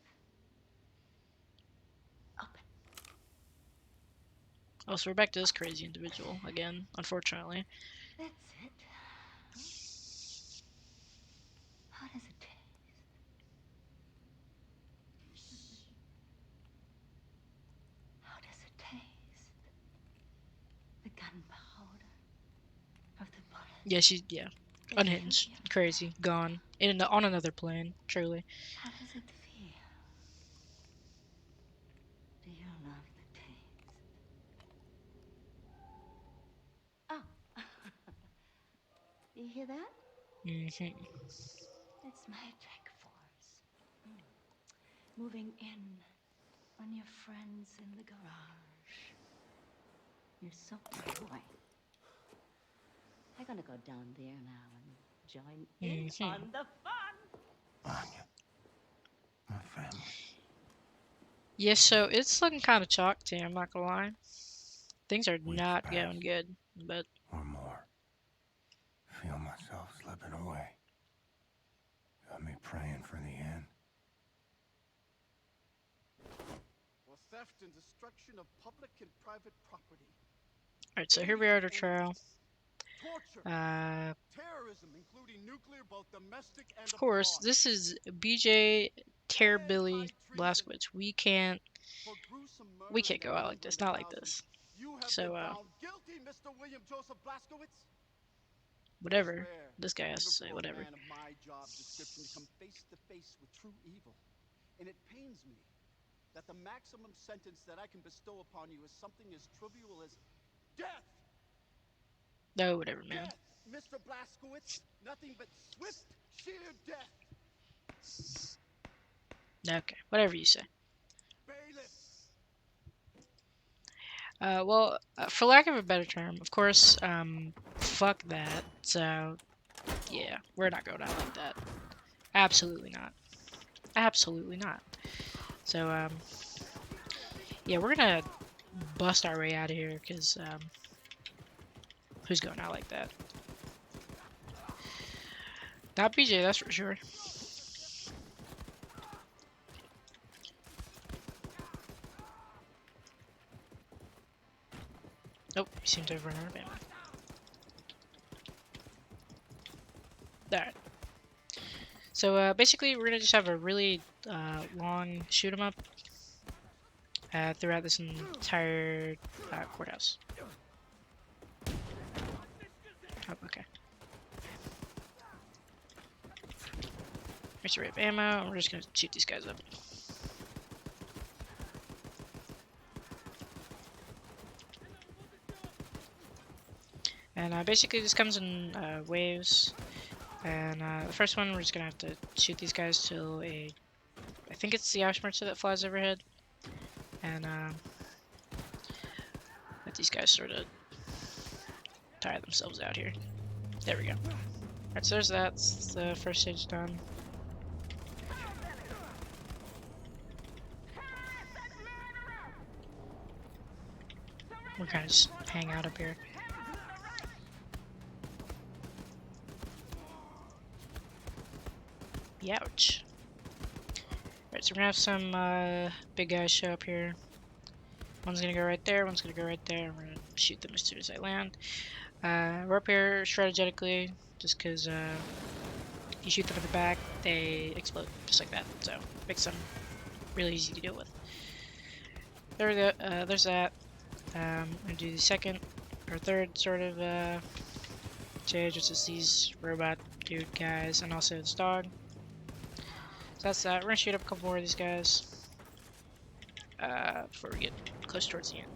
B: Open.
A: Oh, so we're back to this crazy individual again, unfortunately.
B: That's it. How does it taste? How does it taste? The gunpowder of the bullet.
A: Yeah, yeah, unhinged, crazy, gone, on another plane, truly.
B: How does it feel? Do you love the taste? Oh. You hear that?
A: Mm-hmm.
B: It's magic force. Moving in on your friends in the garage. You're so boy. I'm gonna go down there now and join in on the fun.
C: Anya. My family.
A: Yeah, so it's looking kind of chalky, I'm not gonna lie. Things are
C: Weeks
A: not
C: pass.
A: going good, but
C: Or more. Feel myself slipping away. Got me praying for the end.
I: For theft and destruction of public and private property.
A: alright, so here we are at our trial.
I: Torture.
A: Of
I: Terrorism, including nuclear, both domestic and
A: course,
I: abroad.
A: this is BJ Terbilly Blazkowicz. We can't go out like this, not like this.
I: You have
A: So,
I: been found guilty, Mr. William Joseph Blazkowicz.
A: whatever.
I: Rare,
A: This guy has to
I: even
A: say
I: for a
A: whatever.
I: man of my job description to come face to face with true evil. And it pains me that the maximum sentence that I can bestow upon you is something as trivial as death.
A: No, whatever, man.
I: Death, Mr. Blazkowicz. Nothing but swift, sheer death.
A: Okay, whatever you say.
I: Bailiff.
A: Well, for lack of a better term, of course, fuck that. So, yeah, we're not going out like that. Absolutely not. Absolutely not. So, yeah, we're gonna bust our way out of here, because, who's going out like that? Not BJ, that's for sure. Nope, we seem to have run out of ammo. Alright. So, basically, we're gonna just have a really, long shoot 'em up, throughout this entire, courthouse. Oh, okay. Here's the rip ammo, and we're just gonna shoot these guys up. And basically this comes in waves, and the first one we're just gonna have to shoot these guys till I think it's the Ausmerzer that flies overhead, and let these guys sort of tire themselves out here. There we go. Alright, so there's that. That's the first stage done. We're kind of just hang out up here. Youch. Alright, so we're gonna have some big guys show up here. One's gonna go right there, one's gonna go right there, and we're gonna shoot them as soon as I land. We're up here strategically, just because if you shoot them in the back, they explode, just like that. So, makes them really easy to deal with. There we go, there's that. I'm gonna do the second, or third sort of Jade, which is these robot dude guys, and also this dog. So that's that. We're gonna shoot up a couple more of these guys before we get close towards the end.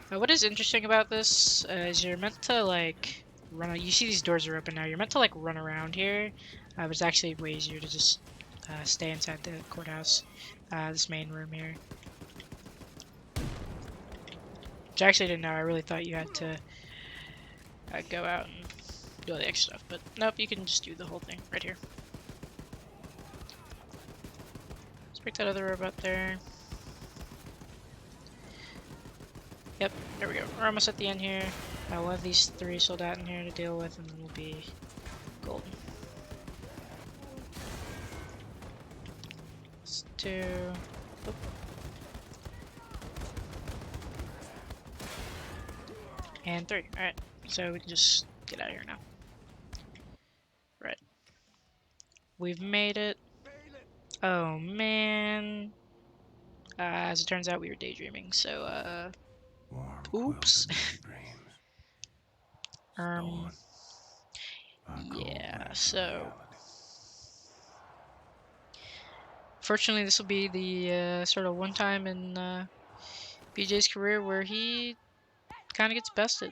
A: What is interesting about this is you're meant to like run. You see these doors are open now. You're meant to like run around here, but it's actually way easier to just stay inside the courthouse, this main room here. Which I actually didn't know. I really thought you had to go out and do all the extra stuff, but nope. You can just do the whole thing right here. Let's pick that other robot there. Yep, there we go. We're almost at the end here. We'll have these 3 soldat in here to deal with, and then we'll be golden. That's 2. Oop. And 3. Alright, so we can just get out of here now. Right. We've made it. Oh, man. As it turns out, we were daydreaming, so, oops. Yeah, so fortunately this will be the sort of one time in BJ's career where he kind of gets bested.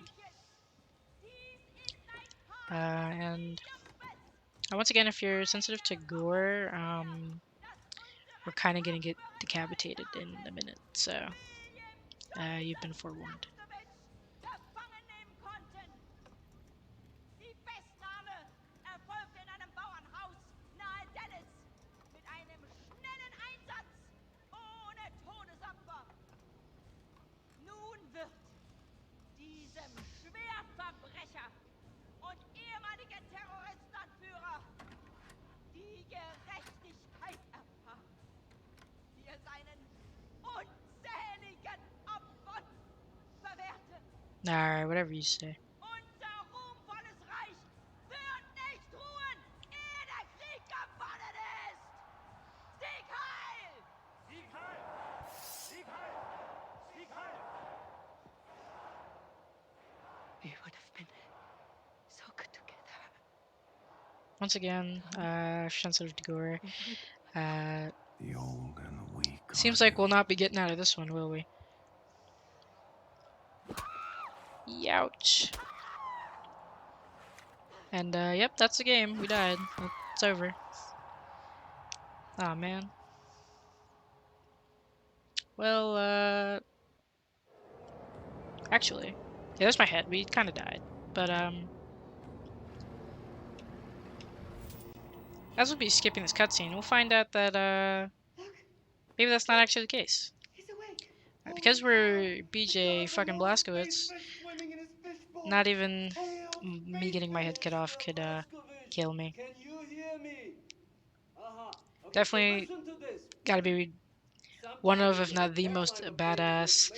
A: And once again, if you're sensitive to gore, we're kind of gonna get decapitated in a minute, so you've been forewarned. Alright, whatever you say.
D: We would have been so good together.
A: Once again, sensitive to gore.
C: The old and the weak.
A: Seems like we'll not be getting out of this one, will we? Youch. And, yep, that's the game. We died. It's over. Aw, man. Well, actually, yeah, that's my head. We kind of died. But, as we'll be skipping this cutscene, we'll find out that, maybe that's not actually the case.
J: He's awake.
A: Because we're BJ fucking Blazkowicz, not even me getting my head cut off could, kill me.
J: Can you hear me? Okay,
A: Definitely
J: so listen to this.
A: gotta be one of, if not the most badass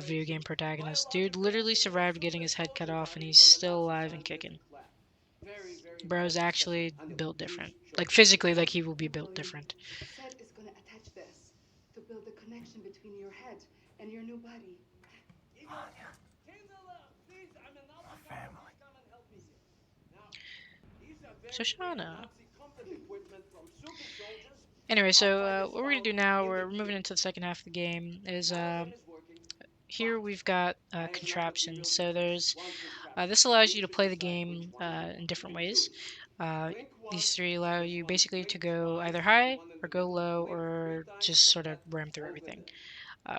A: video game protagonist. Dude literally survived getting his head cut off and he's still alive and kicking. Bro's actually built different. Like physically, like he will be built different.
D: Seth is gonna attach this to build the connection between your head and your new body.
C: Family.
A: So Shauna. Anyway, so what we're gonna do now, we're moving into the second half of the game, is here we've got contraptions. So there's this allows you to play the game in different ways. These 3 allow you basically to go either high or go low or just sort of ram through everything.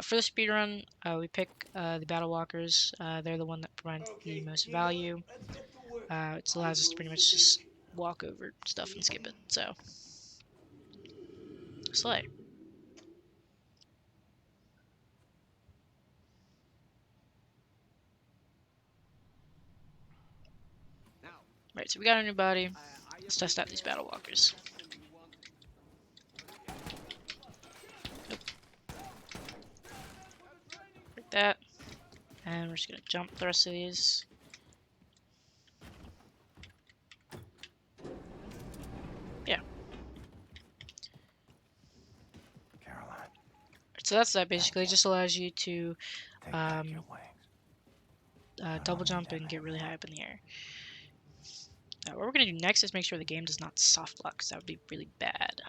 A: For the speedrun, we pick the Battle Walkers. They're the one that provide the most value. It allows us to pretty much just walk over stuff and skip it. So, slay. Right, so we got a new body. Let's test out these Battle Walkers. Nope. Like that. And we're just gonna jump the rest of these. Yeah. So that's that basically. It just allows you to
C: Take back your wings.
A: double jump and get really high up in the air. What we're going to do next is make sure the game does not soft lock, because that would be really bad.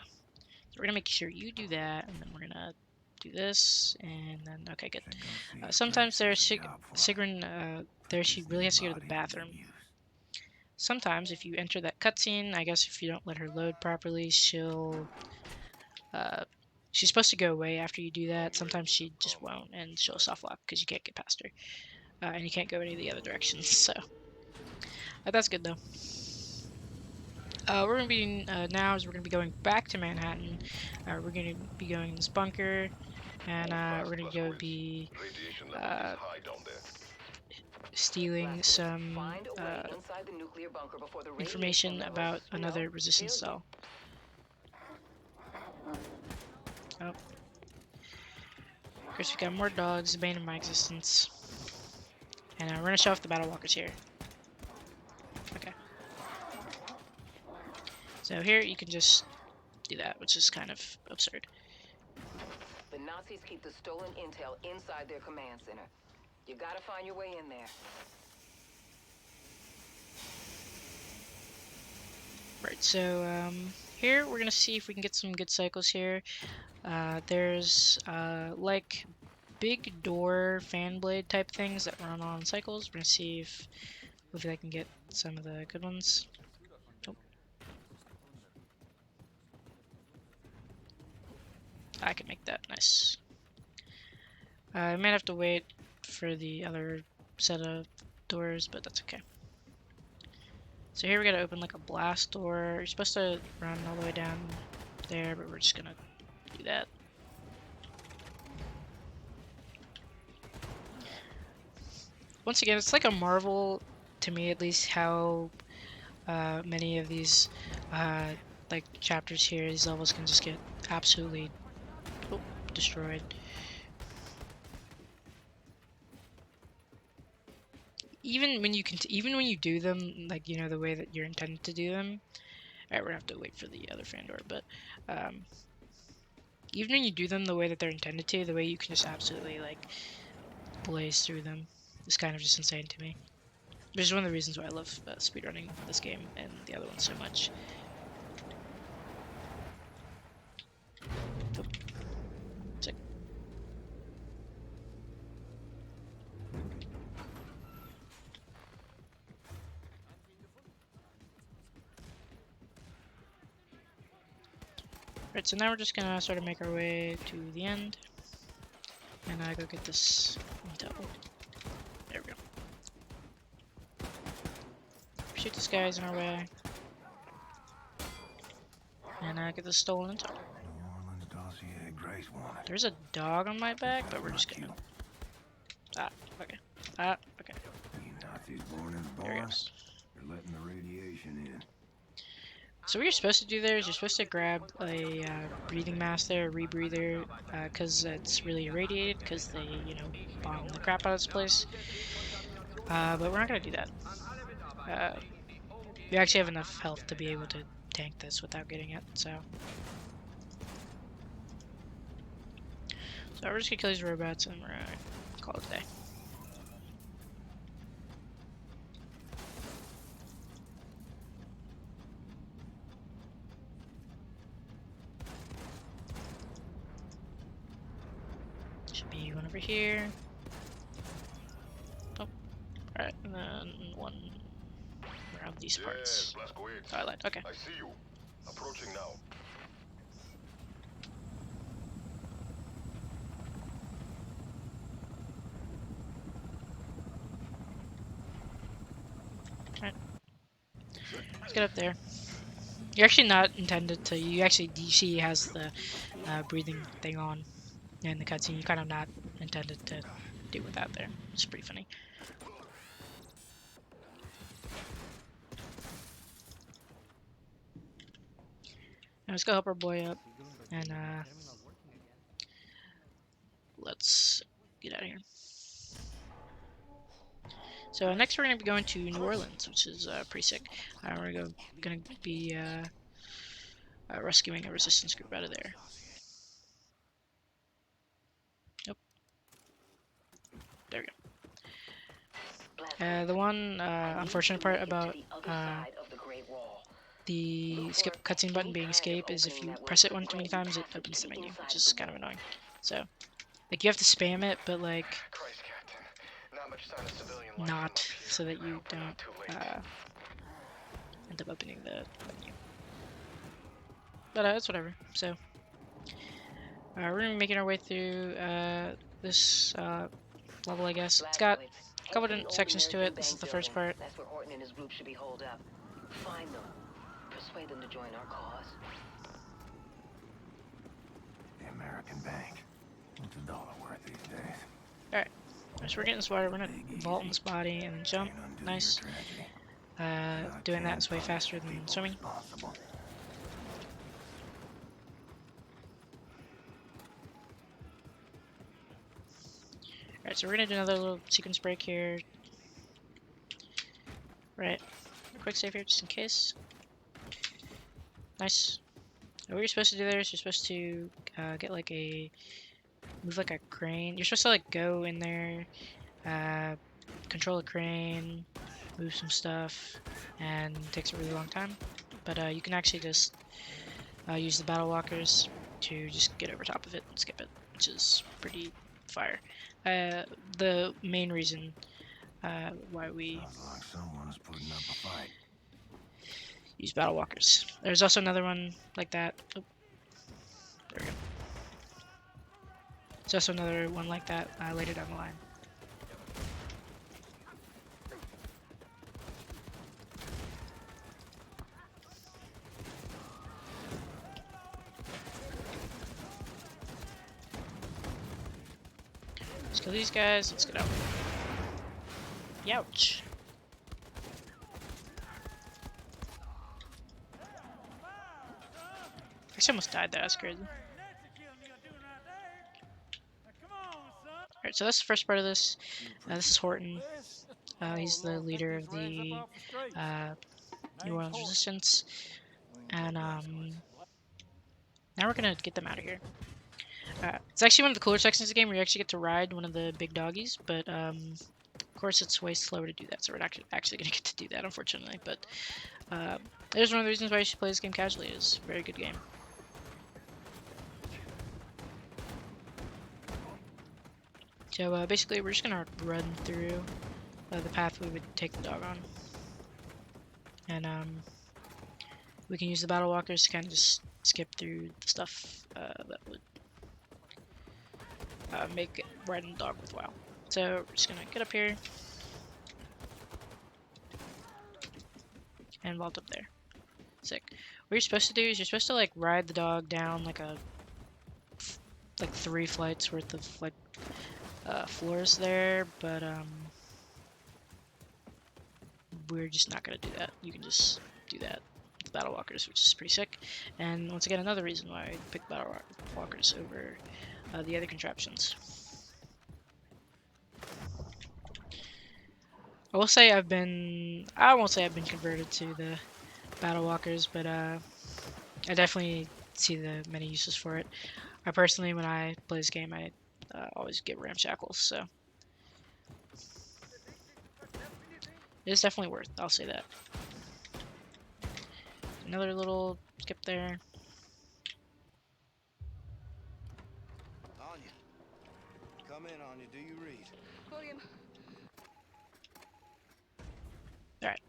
A: So we're going to make sure you do that, and then we're going to do this, and then, okay, good. Sometimes there's Sigrun, there she really has to go to the bathroom. Sometimes if you enter that cutscene, I guess if you don't let her load properly, she'll, she's supposed to go away after you do that. Sometimes she just won't, and she'll soft lock because you can't get past her. And you can't go any of the other directions, so. That's good though. We're going to be, now is we're going to be going back to Manhattan. We're going to be going in this bunker, and we're going to go be stealing some information about another resistance cell. Oh. Of course, we got more dogs, the bane of my existence. And we're going to show off the battle walkers here. Okay. So here you can just do that, which is kind of absurd.
G: The Nazis keep the stolen intel inside their command center. You gotta find your way in there.
A: Right, so here we're gonna see if we can get some good cycles here. There's like big door fan blade type things that run on cycles. We're gonna see if hopefully I can get some of the good ones. Oh. I can make that nice. I might have to wait for the other set of doors, but that's okay. So here we gotta open like a blast door. You're supposed to run all the way down there, but we're just gonna do that. Once again, it's like a marvel, to me at least, how many of these like chapters here, these levels can just get absolutely destroyed. Even when you do them, like, you know, the way that you're intended to do them. Alright, we're gonna have to wait for the other fan door, but even when you do them the way that they're intended to, the way you can just absolutely like blaze through them is kind of just insane to me. Which is one of the reasons why I love speedrunning this game and the other one so much. Oh. Sick. Right, so now we're just gonna sort of make our way to the end, and I go get this intel. There we go. Shoot these guys in our way, and get this stolen intel. There's a dog on my back, but we're just gonna. Okay. Okay.
C: Nazis born in the
A: There he
C: barn.
A: goes.
C: They're letting the radiation in.
A: So what you're supposed to do there is you're supposed to grab a breathing mask there, a rebreather, because it's really irradiated, because they, you know, bomb the crap out of this place. But we're not going to do that. You actually have enough health to be able to tank this without getting it, so. So we're just going to kill these robots and we're going to call it a day. Should be one over here. Oh, alright, and then one around these parts. Oh, I lied. Okay.
K: I see you. Approaching now.
A: Alright. Let's get up there. You're actually not intended to. You actually, DC has the breathing thing on in the cutscene. You're kind of not intended to do without there. It's pretty funny. Now let's go help our boy up, and let's get out of here. So next we're gonna be going to New Orleans, which is pretty sick. We're gonna be rescuing a resistance group out of there. There we go. The one unfortunate part about the skip cutscene button being escape is if you press it one too many times, it opens the menu, which is kind of annoying. So, like, you have to spam it, but like, not so that you don't end up opening the menu. But it's whatever. So, we're gonna be making our way through this level, I guess. It's got a couple different sections to it. This is the first part.
G: That's where Horton and his group should be holed up. Find them. Persuade them to join our cause.
C: The American bank. What's a dollar worth these days?
A: Alright. So we're getting this water. We're gonna vault in this body and then jump. Nice. Doing that is way faster than swimming. Alright, so we're gonna do another little sequence break here. Right. Quick save here just in case. Nice. What you're supposed to do there is you're supposed to get like a move like a crane. You're supposed to like go in there, control a crane, move some stuff, and it takes a really long time. But you can actually just use the battle walkers to just get over top of it and skip it, which is pretty fire. The main reason why we use battle walkers. There's also another one like that. Oh, there we go. There's also another one like that later down the line. Let's kill these guys. Let's get out. Youch. I almost died there. That's crazy. Alright, so that's the first part of this. This is Horton. He's the leader of the New Orleans Resistance. And now we're gonna get them out of here. It's actually one of the cooler sections of the game where you actually get to ride one of the big doggies, but of course it's way slower to do that, so we're not actually gonna get to do that, unfortunately. But there's one of the reasons why you should play this game casually. It's a very good game. So basically we're just gonna run through the path we would take the dog on. And we can use the battle walkers to kind of just skip through the stuff that would make riding the dog worthwhile. So we're just gonna get up here and vault up there. Sick. What you're supposed to do is you're supposed to like ride the dog down like 3 flights worth of like floors there, but we're just not gonna do that. You can just do that with battle walkers, which is pretty sick. And once again, another reason why I picked battle walkers over the other contraptions. I won't say I've been converted to the battle walkers, but I definitely see the many uses for it. I personally, when I play this game, I always get ramshackles, so it's definitely worth. I'll say that. Another little skip there.
L: Anya. Come in, Anya. Do you read?
D: William.
A: Alright.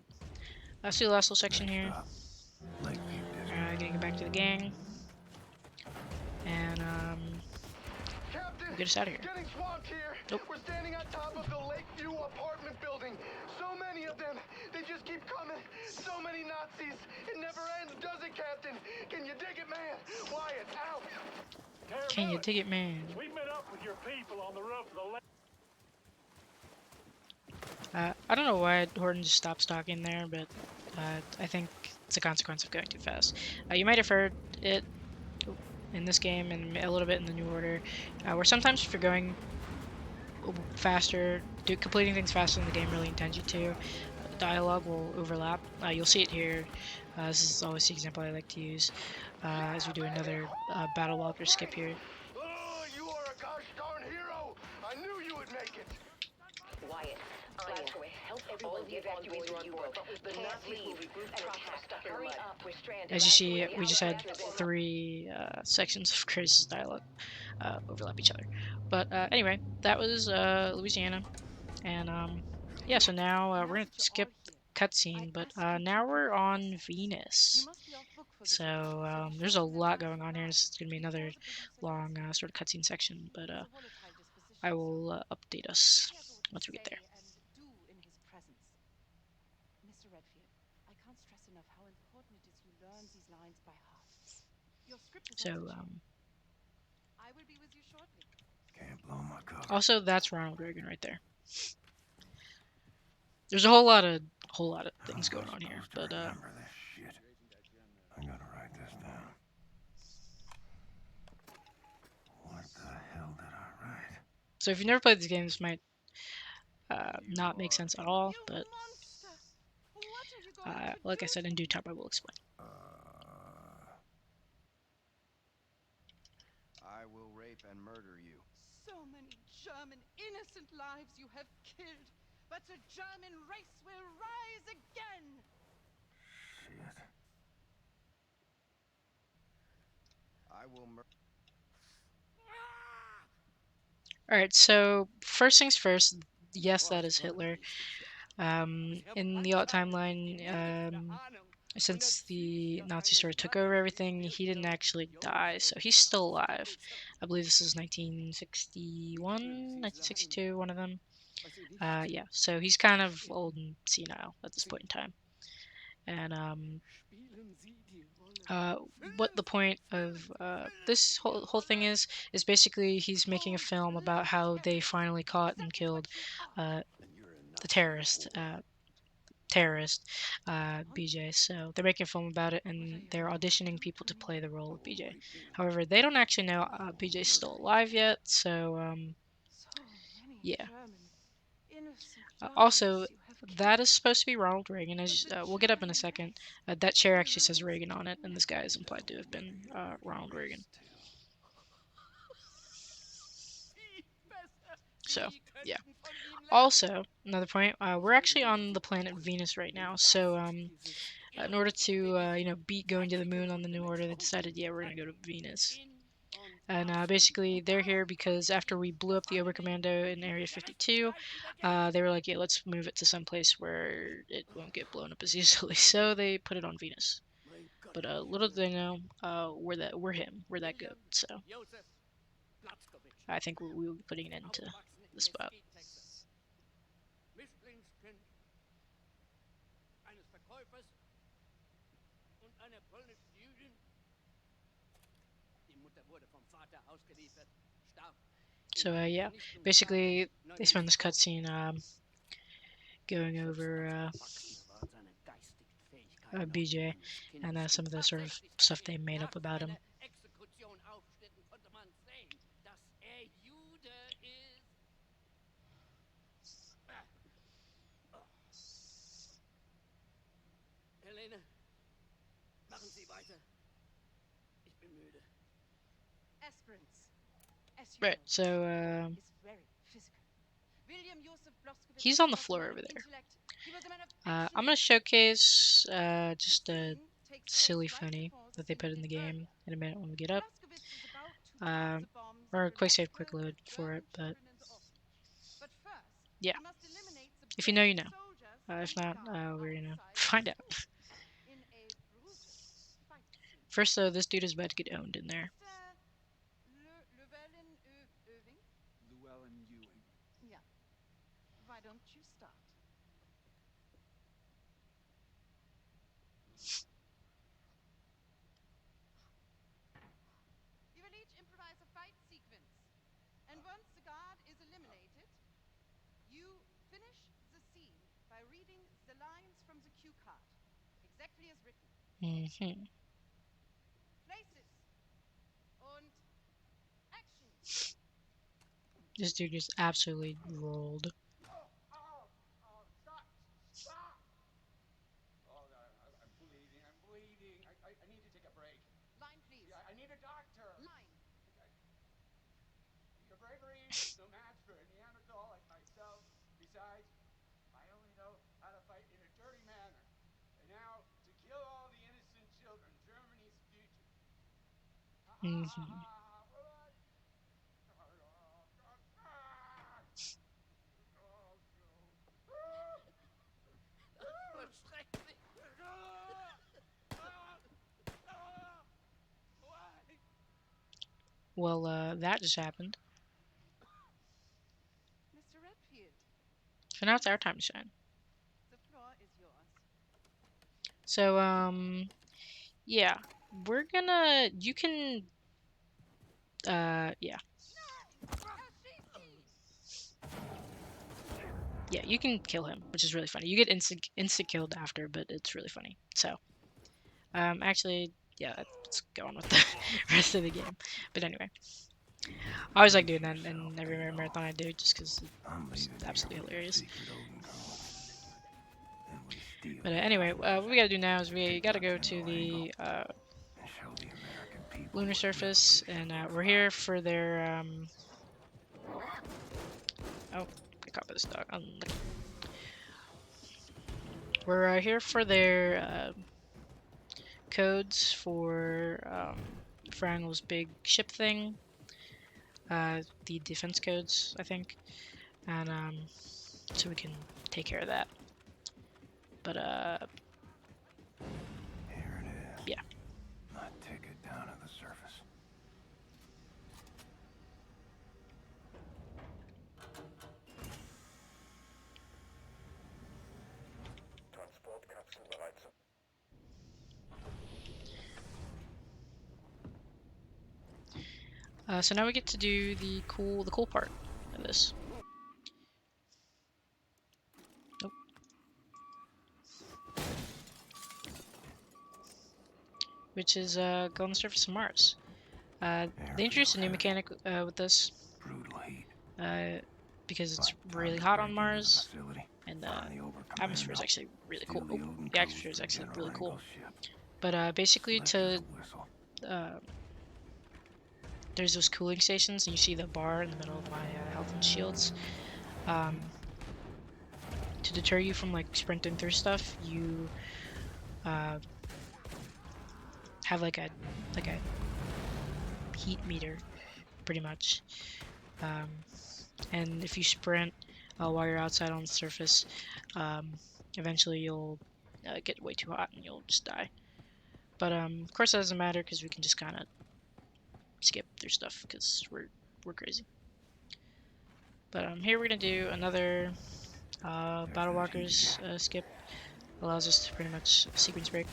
A: Let's do the last little section here. Getting back to the gang. And we'll get us out of here.
F: Getting swamped here.
A: Nope.
F: We're standing on top of the Lakeview apartment building. So many of them. They just keep coming. So many Nazis. It never ends, does it, Captain? Can you dig it, man? Wyatt, out.
A: Can you dig it, man?
M: We met up with your people on the roof of the lake.
A: I don't know why Horton just stopped stalking there, but I think it's a consequence of going too fast. You might have heard it in this game and a little bit in the New Order, where sometimes if you're going faster, completing things faster than the game really intends you to, dialogue will overlap. You'll see it here. This is always the example I like to use as we do another battle walker skip here.
F: Oh, you are a gosh darn hero. I knew you would make it.
G: Glasgow, help everyone get on board the U-boat. The Nazis will regroup and attack. Hurry up, we're stranded.
A: As you see, we just had 3 sections of Chris's dialogue overlap each other. But anyway, that was Louisiana, and yeah. So now we're gonna skip cutscene, but now we're on Venus. So there's a lot going on here. This is gonna be another long sort of cutscene section, but I will update us once we get there.
B: Mr. Redfield, I can't stress enough how important it is you learn these lines by heart. Your script is
A: So
B: I will be with you shortly.
C: Can't blow my cover.
A: also that's Ronald Reagan right there. There's a whole lot of things going on here, but
C: Remember this shit. I gotta write this down. What the hell did I write?
A: so if you've never played these games, might not make sense at all, but like I said, in due time I will explain.
L: I will rape and murder you.
B: So many German innocent lives you have killed, but the German race will rise again.
C: Shit.
L: I will murder.
A: Alright, so first things first, yes, that is Hitler. In the alt timeline, since the Nazis sort of took over everything, he didn't actually die, so he's still alive. I believe this is 1961, 1962, one of them. Yeah, so he's kind of old and senile at this point in time. And what the point of this whole thing is basically he's making a film about how they finally caught and killed the terrorist BJ. So they're making a film about it, and they're auditioning people to play the role of BJ. However, they don't actually know BJ's still alive yet, so yeah. Also, that is supposed to be Ronald Reagan. As we'll get up in a second. That chair actually says Reagan on it, and this guy is implied to have been Ronald Reagan. So, yeah. Also, another point, we're actually on the planet Venus right now. So, in order to, beat going to the moon on the New Order, they decided, yeah, we're gonna go to Venus. And basically, they're here because after we blew up the Oberkommando in Area 52, they were like, yeah, let's move it to some place where it won't get blown up as easily. So they put it on Venus. But little do they know, we're that good. So I think we will be putting it into the spot. So yeah, basically they spend this cutscene going over BJ and some of the sort of stuff they made up about him.
J: Helene, machen Sie weiter. Ich bin müde.
A: Right, so he's on the floor over there. I'm gonna showcase just a silly funny that they put in the game in a minute when we get up. Or a quick save, quick load for it, but yeah. If you know, you know. If not, we're gonna find out. First, though, this dude is about to get owned in there.
B: Yeah. Why don't you start? You will each improvise a fight sequence. And once the guard is eliminated, you finish the scene by reading the lines from the cue card. Exactly as written.
A: Mm-hmm.
B: Places. Und action.
A: This dude just absolutely rolled.
C: I need to take a break.
B: Line, please.
C: Yeah, I need a doctor.
B: Line.
C: Your bravery, no match for a Neanderthal like myself. Besides,
A: Mm-hmm.
J: Schrecklich.
A: Well, that just happened.
E: Mr. Redfield,
A: So now it's our time to shine.
E: the floor is yours.
A: So, yeah. We're gonna... You can... yeah. Yeah, you can kill him, which is really funny. You get instant killed after, but it's really funny. So, actually, yeah, let's go on with the rest of the game. But anyway, I always like doing that in every marathon I do, just because it's absolutely hilarious. But anyway, what we gotta do now is we gotta go to the lunar surface, and we're here for their oh, I caught by this dog. Unlucky. We're here for their codes for Frangel's big ship thing, the defense codes, I think, and so we can take care of that. But
C: Here it is.
A: yeah.
C: My ticket down to the surface.
K: Transportkapsel bereit zum...
A: So now we get to do the cool part of this. Nope. Which is go on the surface of Mars. They introduced a new mechanic with this. Because it's really hot on Mars, and the atmosphere is actually really cool. Oh, the atmosphere is actually really cool. But basically, there's those cooling stations, and you see the bar in the middle of my health and shields. To deter you from like sprinting through stuff, you have like a heat meter, pretty much. And if you sprint while you're outside on the surface, eventually you'll get way too hot and you'll just die. But of course that doesn't matter because we can just kind of skip through stuff because we're crazy. But here we're gonna do another Battle Walkers skip. Allows us to pretty much sequence break.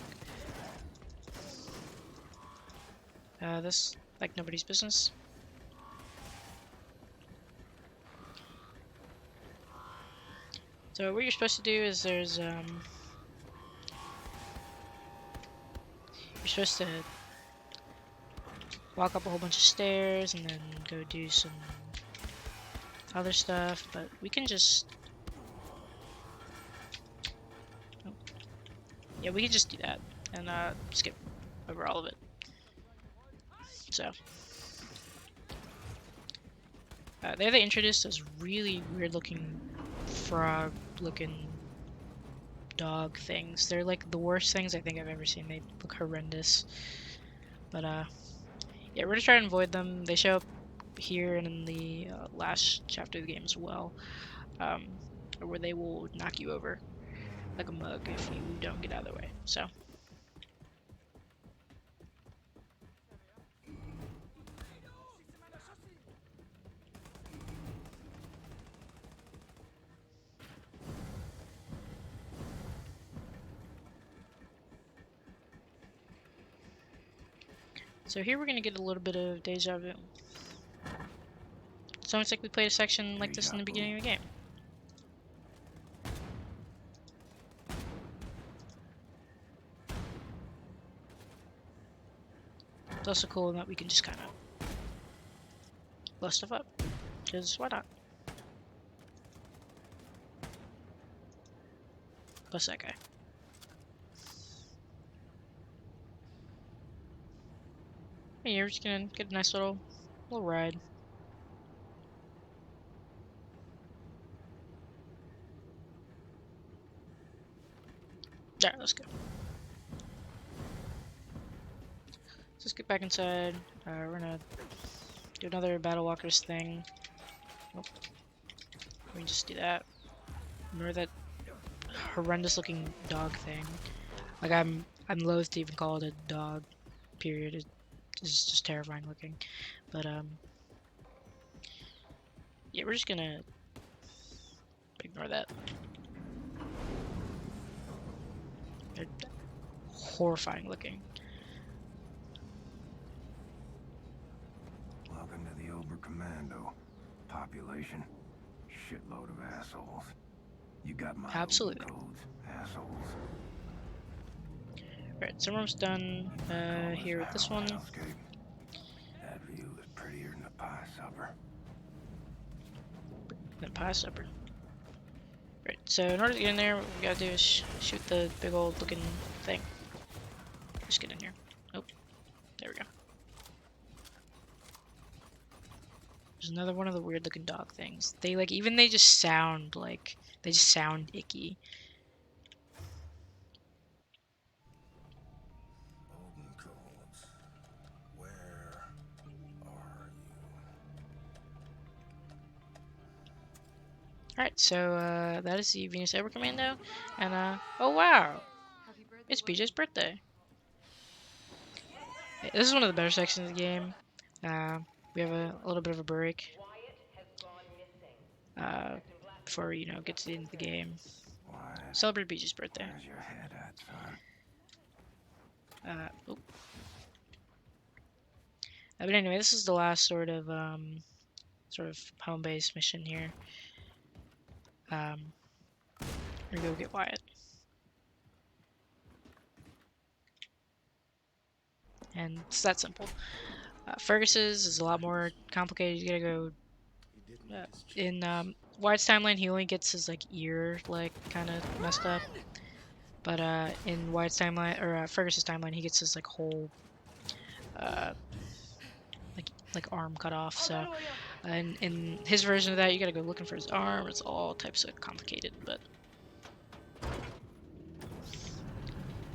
A: This like nobody's business. So what you're supposed to do is there's you're supposed to walk up a whole bunch of stairs and then go do some other stuff, but we can just yeah, we can just do that and skip over all of it. So there they introduced those really weird looking frog looking dog things. They're like the worst things I think I've ever seen. They look horrendous. But yeah, we're gonna try and avoid them. They show up here and in the last chapter of the game as well, where they will knock you over like a mug if you don't get out of the way. So here we're gonna get a little bit of deja vu. It's almost like we played a section like this in the beginning of the game. It's also cool in that we can just kind of blow stuff up, because why not? Plus that guy. Hey, you're just gonna get a nice little ride. Alright, let's go. Let's get back inside. We're gonna do another Battle Walkers thing. Nope. We can just do that. Remember that horrendous looking dog thing? Like I'm loath to even call it a dog. Period. It's just terrifying looking. But yeah, we're just gonna ignore that. They're horrifying looking.
C: Welcome to the Oberkommando. Population, shitload of assholes. You got my
A: Absolutely.
C: codes, assholes.
A: Alright, so we're almost done here with this one.
C: That view is prettier than a pie supper.
A: The pie supper. Right, so in order to get in there, what we gotta do is shoot the big old looking thing. Just get in here. Oh, there we go. There's another one of the weird looking dog things. They like, even they just sound like, they just sound icky. Alright, so that is the Venus Cyber Commando, and oh wow, it's BJ's birthday. This is one of the better sections of the game. We have a little bit of a break before, you know, get to the end of the game. Celebrate BJ's birthday.
C: Where's your head at, son?
A: Oh. But anyway, this is the last sort of home-based mission here. We go get Wyatt. And it's that simple. Fergus's is a lot more complicated. You gotta go in Wyatt's timeline. He only gets his like ear like kind of messed up, but in Wyatt's timeline or Fergus's timeline, he gets his like whole like arm cut off. So and in his version of that, you gotta go looking for his arm. It's all types of complicated, but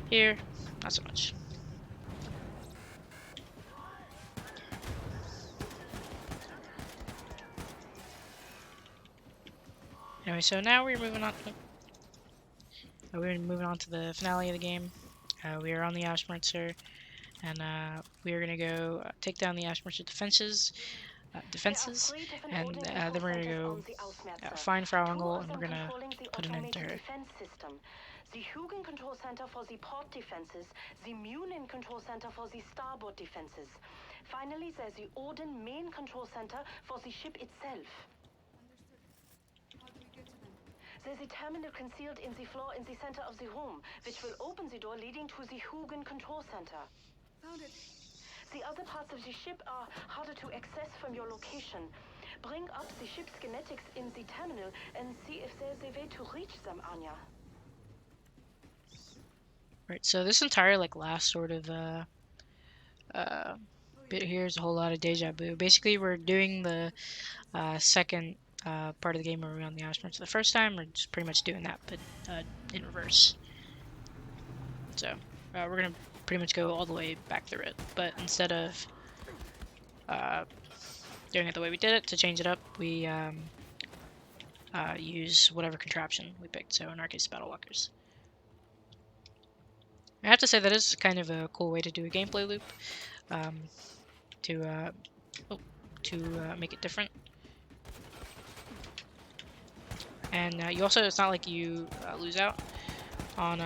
A: here, not so much. Anyway, so now we're moving on. We're moving on to the finale of the game. We are on the Ashmerzer, and we are gonna go take down the Ashmerzer defenses, and then we're gonna go find Frau Engel, and we're gonna put an end to her.
N: The Hugin control center for the port defenses, the Munin control center for the starboard defenses. Finally, there's the Odin main control center for the ship itself. There's a terminal concealed in the floor in the center of the room, which will open the door leading to the Hugin control center.
E: Found it.
N: The other parts of the ship are harder to access from your location. Bring up the ship's schematics in the terminal and see if there's a way to reach them, Anya.
A: Right, so this entire like last sort of bit here is a whole lot of deja vu. Basically, we're doing the second part of the game where we're on the Ashmerzer the first time. We're just pretty much doing that, but in reverse. So we're gonna pretty much go all the way back through it, but instead of doing it the way we did it, to change it up, we use whatever contraption we picked. So in our case, Battle Walkers. I have to say that is kind of a cool way to do a gameplay loop, to make it different. And you also, it's not like you lose out on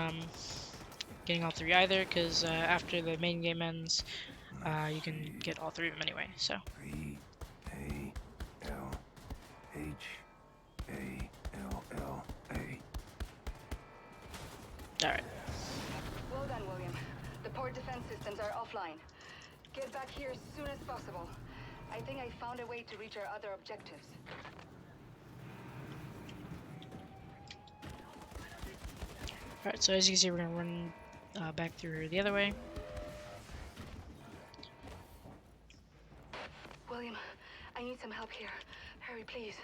A: getting all three either, because after the main game ends, you can get all three of them anyway. So. All right.
D: Well done, William. The port defense systems are offline. Get back here as soon as possible. I think I found a way to reach our other objectives.
A: Alright, so as you can see, we're going to run back through the other way.
D: William, I need some help here. Hurry, please.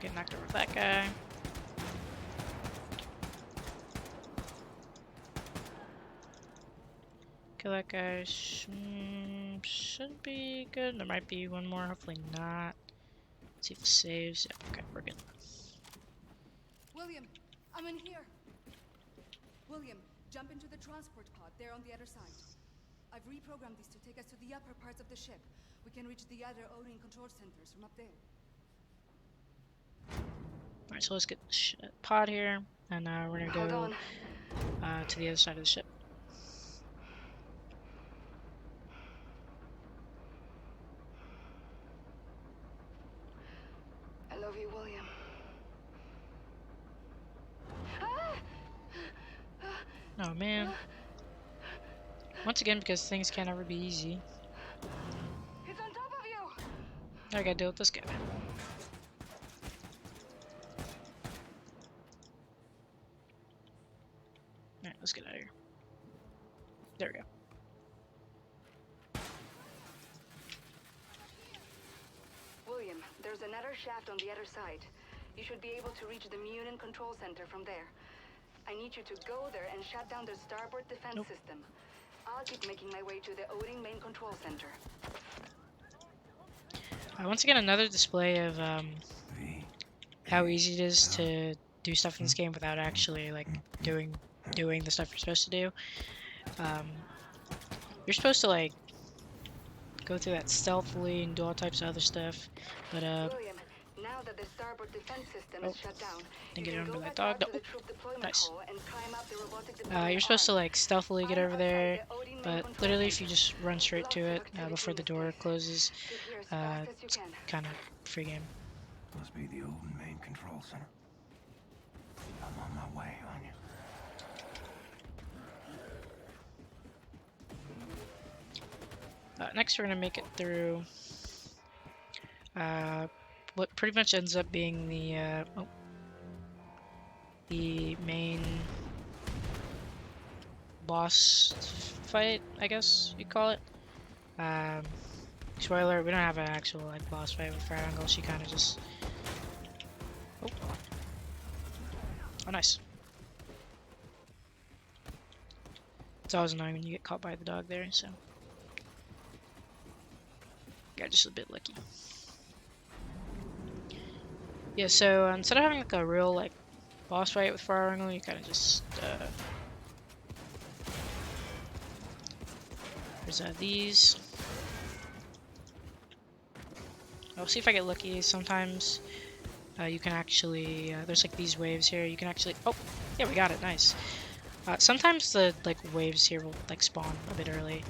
A: Get knocked over with that guy. Kill that guy. Should be good. There might be one more. Hopefully not. Let's see if it saves. Yeah, okay, we're good.
E: William, I'm in here. William, jump into the transport pod there on the other side. I've reprogrammed these to take us to the upper parts of the ship. We can reach the other Odin control centers from up there.
A: Alright, so let's get the pod here, and we're gonna go to the other side of the ship.
D: I love you, William.
A: Oh man. Once again, because things can't ever be easy.
D: It's on top of you.
A: I gotta deal with this guy. Alright, let's get out of here. There we go.
D: William, there's another shaft on the other side. You should be able to reach the Munin control center from there. I need you to go there and shut down the starboard defense system. I'll keep making my way to the Odin main control center.
A: Once again, another display of how easy it is to do stuff in this game without actually like doing the stuff you're supposed to do. You're supposed to like go through that stealthily and do all types of other stuff, but
D: William, now that the starboard defense system is shut down,
A: didn't get
D: you
A: it
D: can
A: under
D: go
A: my
D: back
A: dog.
D: out to
A: No.
D: the troop deployment
A: Nice.
D: hall and climb up the robotic deployment
A: You're supposed to
D: arm.
A: like stealthily get
D: I'm
A: over there,
D: outside the Odin main
A: but
D: control
A: literally if
D: center.
A: you just run straight to it
D: Lots of
A: before the
D: activity in
A: door
D: this place.
A: closes,
D: Get here as fast as you
A: it's
D: can.
A: kind of free game.
C: Must be the Odin main control center. I'm on my way, Anya.
A: Next, we're gonna make it through what pretty much ends up being the main boss fight, I guess you'd call it. Spoiler: we don't have an actual like boss fight with Fire Angle. She kind of just oh, nice. It's always annoying when you get caught by the dog there, so. Got just a bit lucky. Yeah, so instead of having like a real like boss fight with Fire Angle, you kind of just there's these. I'll see if I get lucky. Sometimes you can actually there's like these waves here. You can actually yeah, we got it. Nice. Sometimes the like waves here will like spawn a bit early.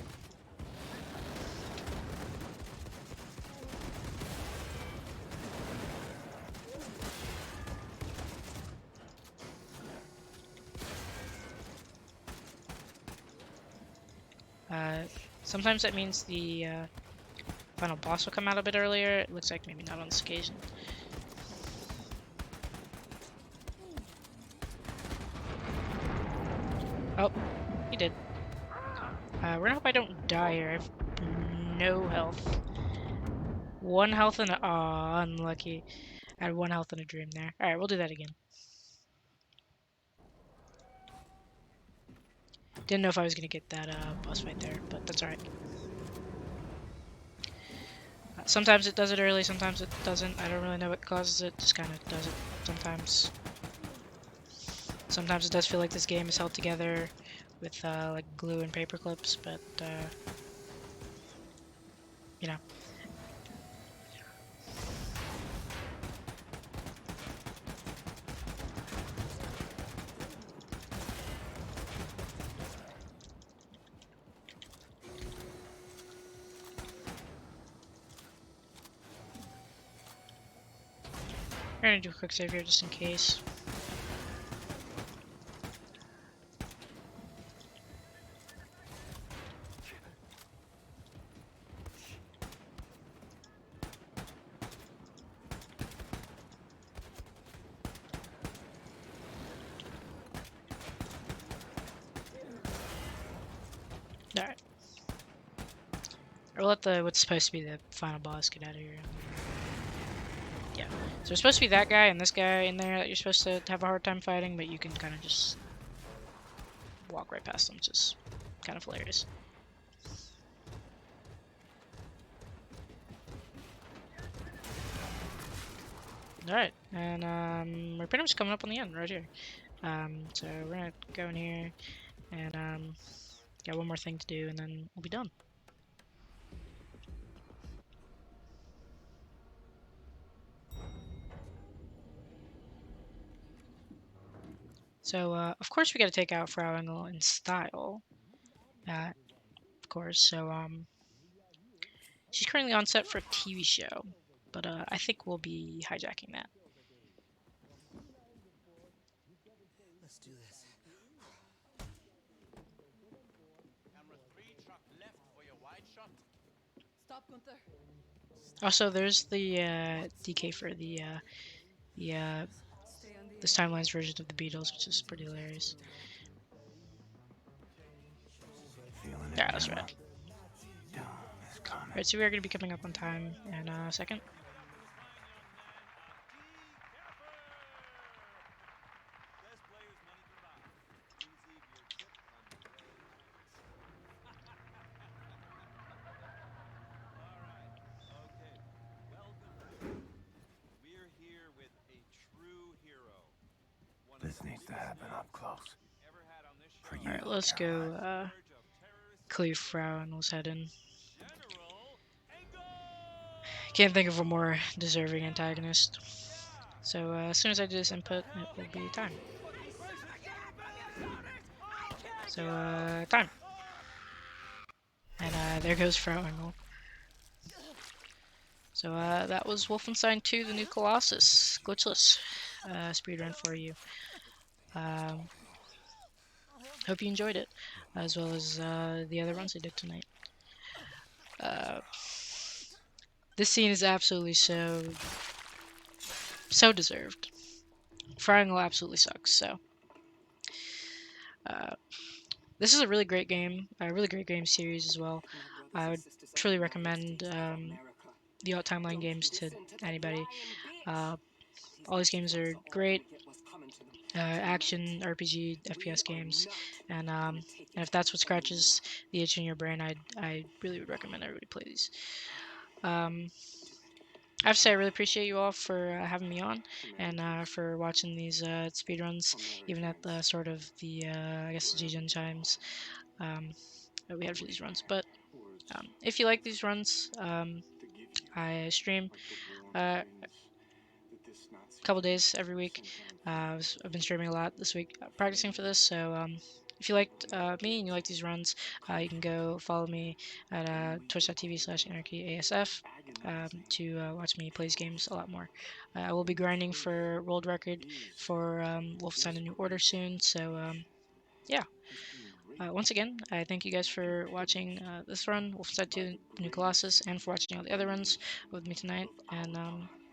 A: Sometimes that means the final boss will come out a bit earlier. It looks like maybe not on this occasion. Oh, he did. We're gonna hope I don't die here. I have no health. 1 health and unlucky. I had 1 health in a dream there. Alright, we'll do that again. Didn't know if I was gonna get that boss fight there, but that's alright. Sometimes it does it early, sometimes it doesn't. I don't really know what causes it, just kind of does it sometimes. Sometimes it does feel like this game is held together with like glue and paper clips, but you know. We're gonna do a quick save here just in case. Alright. Or let the what's supposed to be the final boss get out of here. Yeah. So there's supposed to be that guy and this guy in there that you're supposed to have a hard time fighting, but you can kind of just walk right past them, which is kind of hilarious. Alright, and we're pretty much coming up on the end right here. So we're gonna go in here and got one more thing to do and then we'll be done. So of course we got to take out Frau Engel in style, of course. So she's currently on set for a TV show, but I think we'll be hijacking that.
J: Let's do this.
I: Camera 3, truck left for your wide shot.
E: Stop, Gunther.
A: Also, there's the DK for the this timeline's version of the Beatles, which is pretty hilarious. Yeah, that's right. Alright, so we are going to be coming up on time in a second.
C: This needs to happen up close. For you,
A: Alright, let's go cleave Frau and let's head in. Can't think of a more deserving antagonist. So as soon as I do this input, it will be time. So time. And there goes Frau Engel. So that was Wolfenstein 2, the new Colossus, Glitchless speedrun for you. Hope you enjoyed it, as well as the other runs I did tonight. This scene is absolutely so deserved. Frau Engel absolutely sucks, so this is a really great game, a really great game series as well. I would truly recommend the Alt Timeline games to anybody. All these games are great, action, RPG, FPS games, and if that's what scratches the itch in your brain, I really would recommend everybody play these. I have to say, I really appreciate you all for having me on and for watching these speedruns, even at the sort of the, I guess, the G-Gen times that we had for these runs. But if you like these runs, I stream a couple days every week. I've been streaming a lot this week, practicing for this, so if you liked me and you like these runs, you can go follow me at twitch.tv/anarchyasf to watch me play these games a lot more. I will be grinding for world record for Wolfenstein: A New Order soon, so yeah. Once again, I thank you guys for watching this run, Wolfenstein 2: The New Colossus, and for watching all the other runs with me tonight, and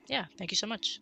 A: yeah, thank you so much.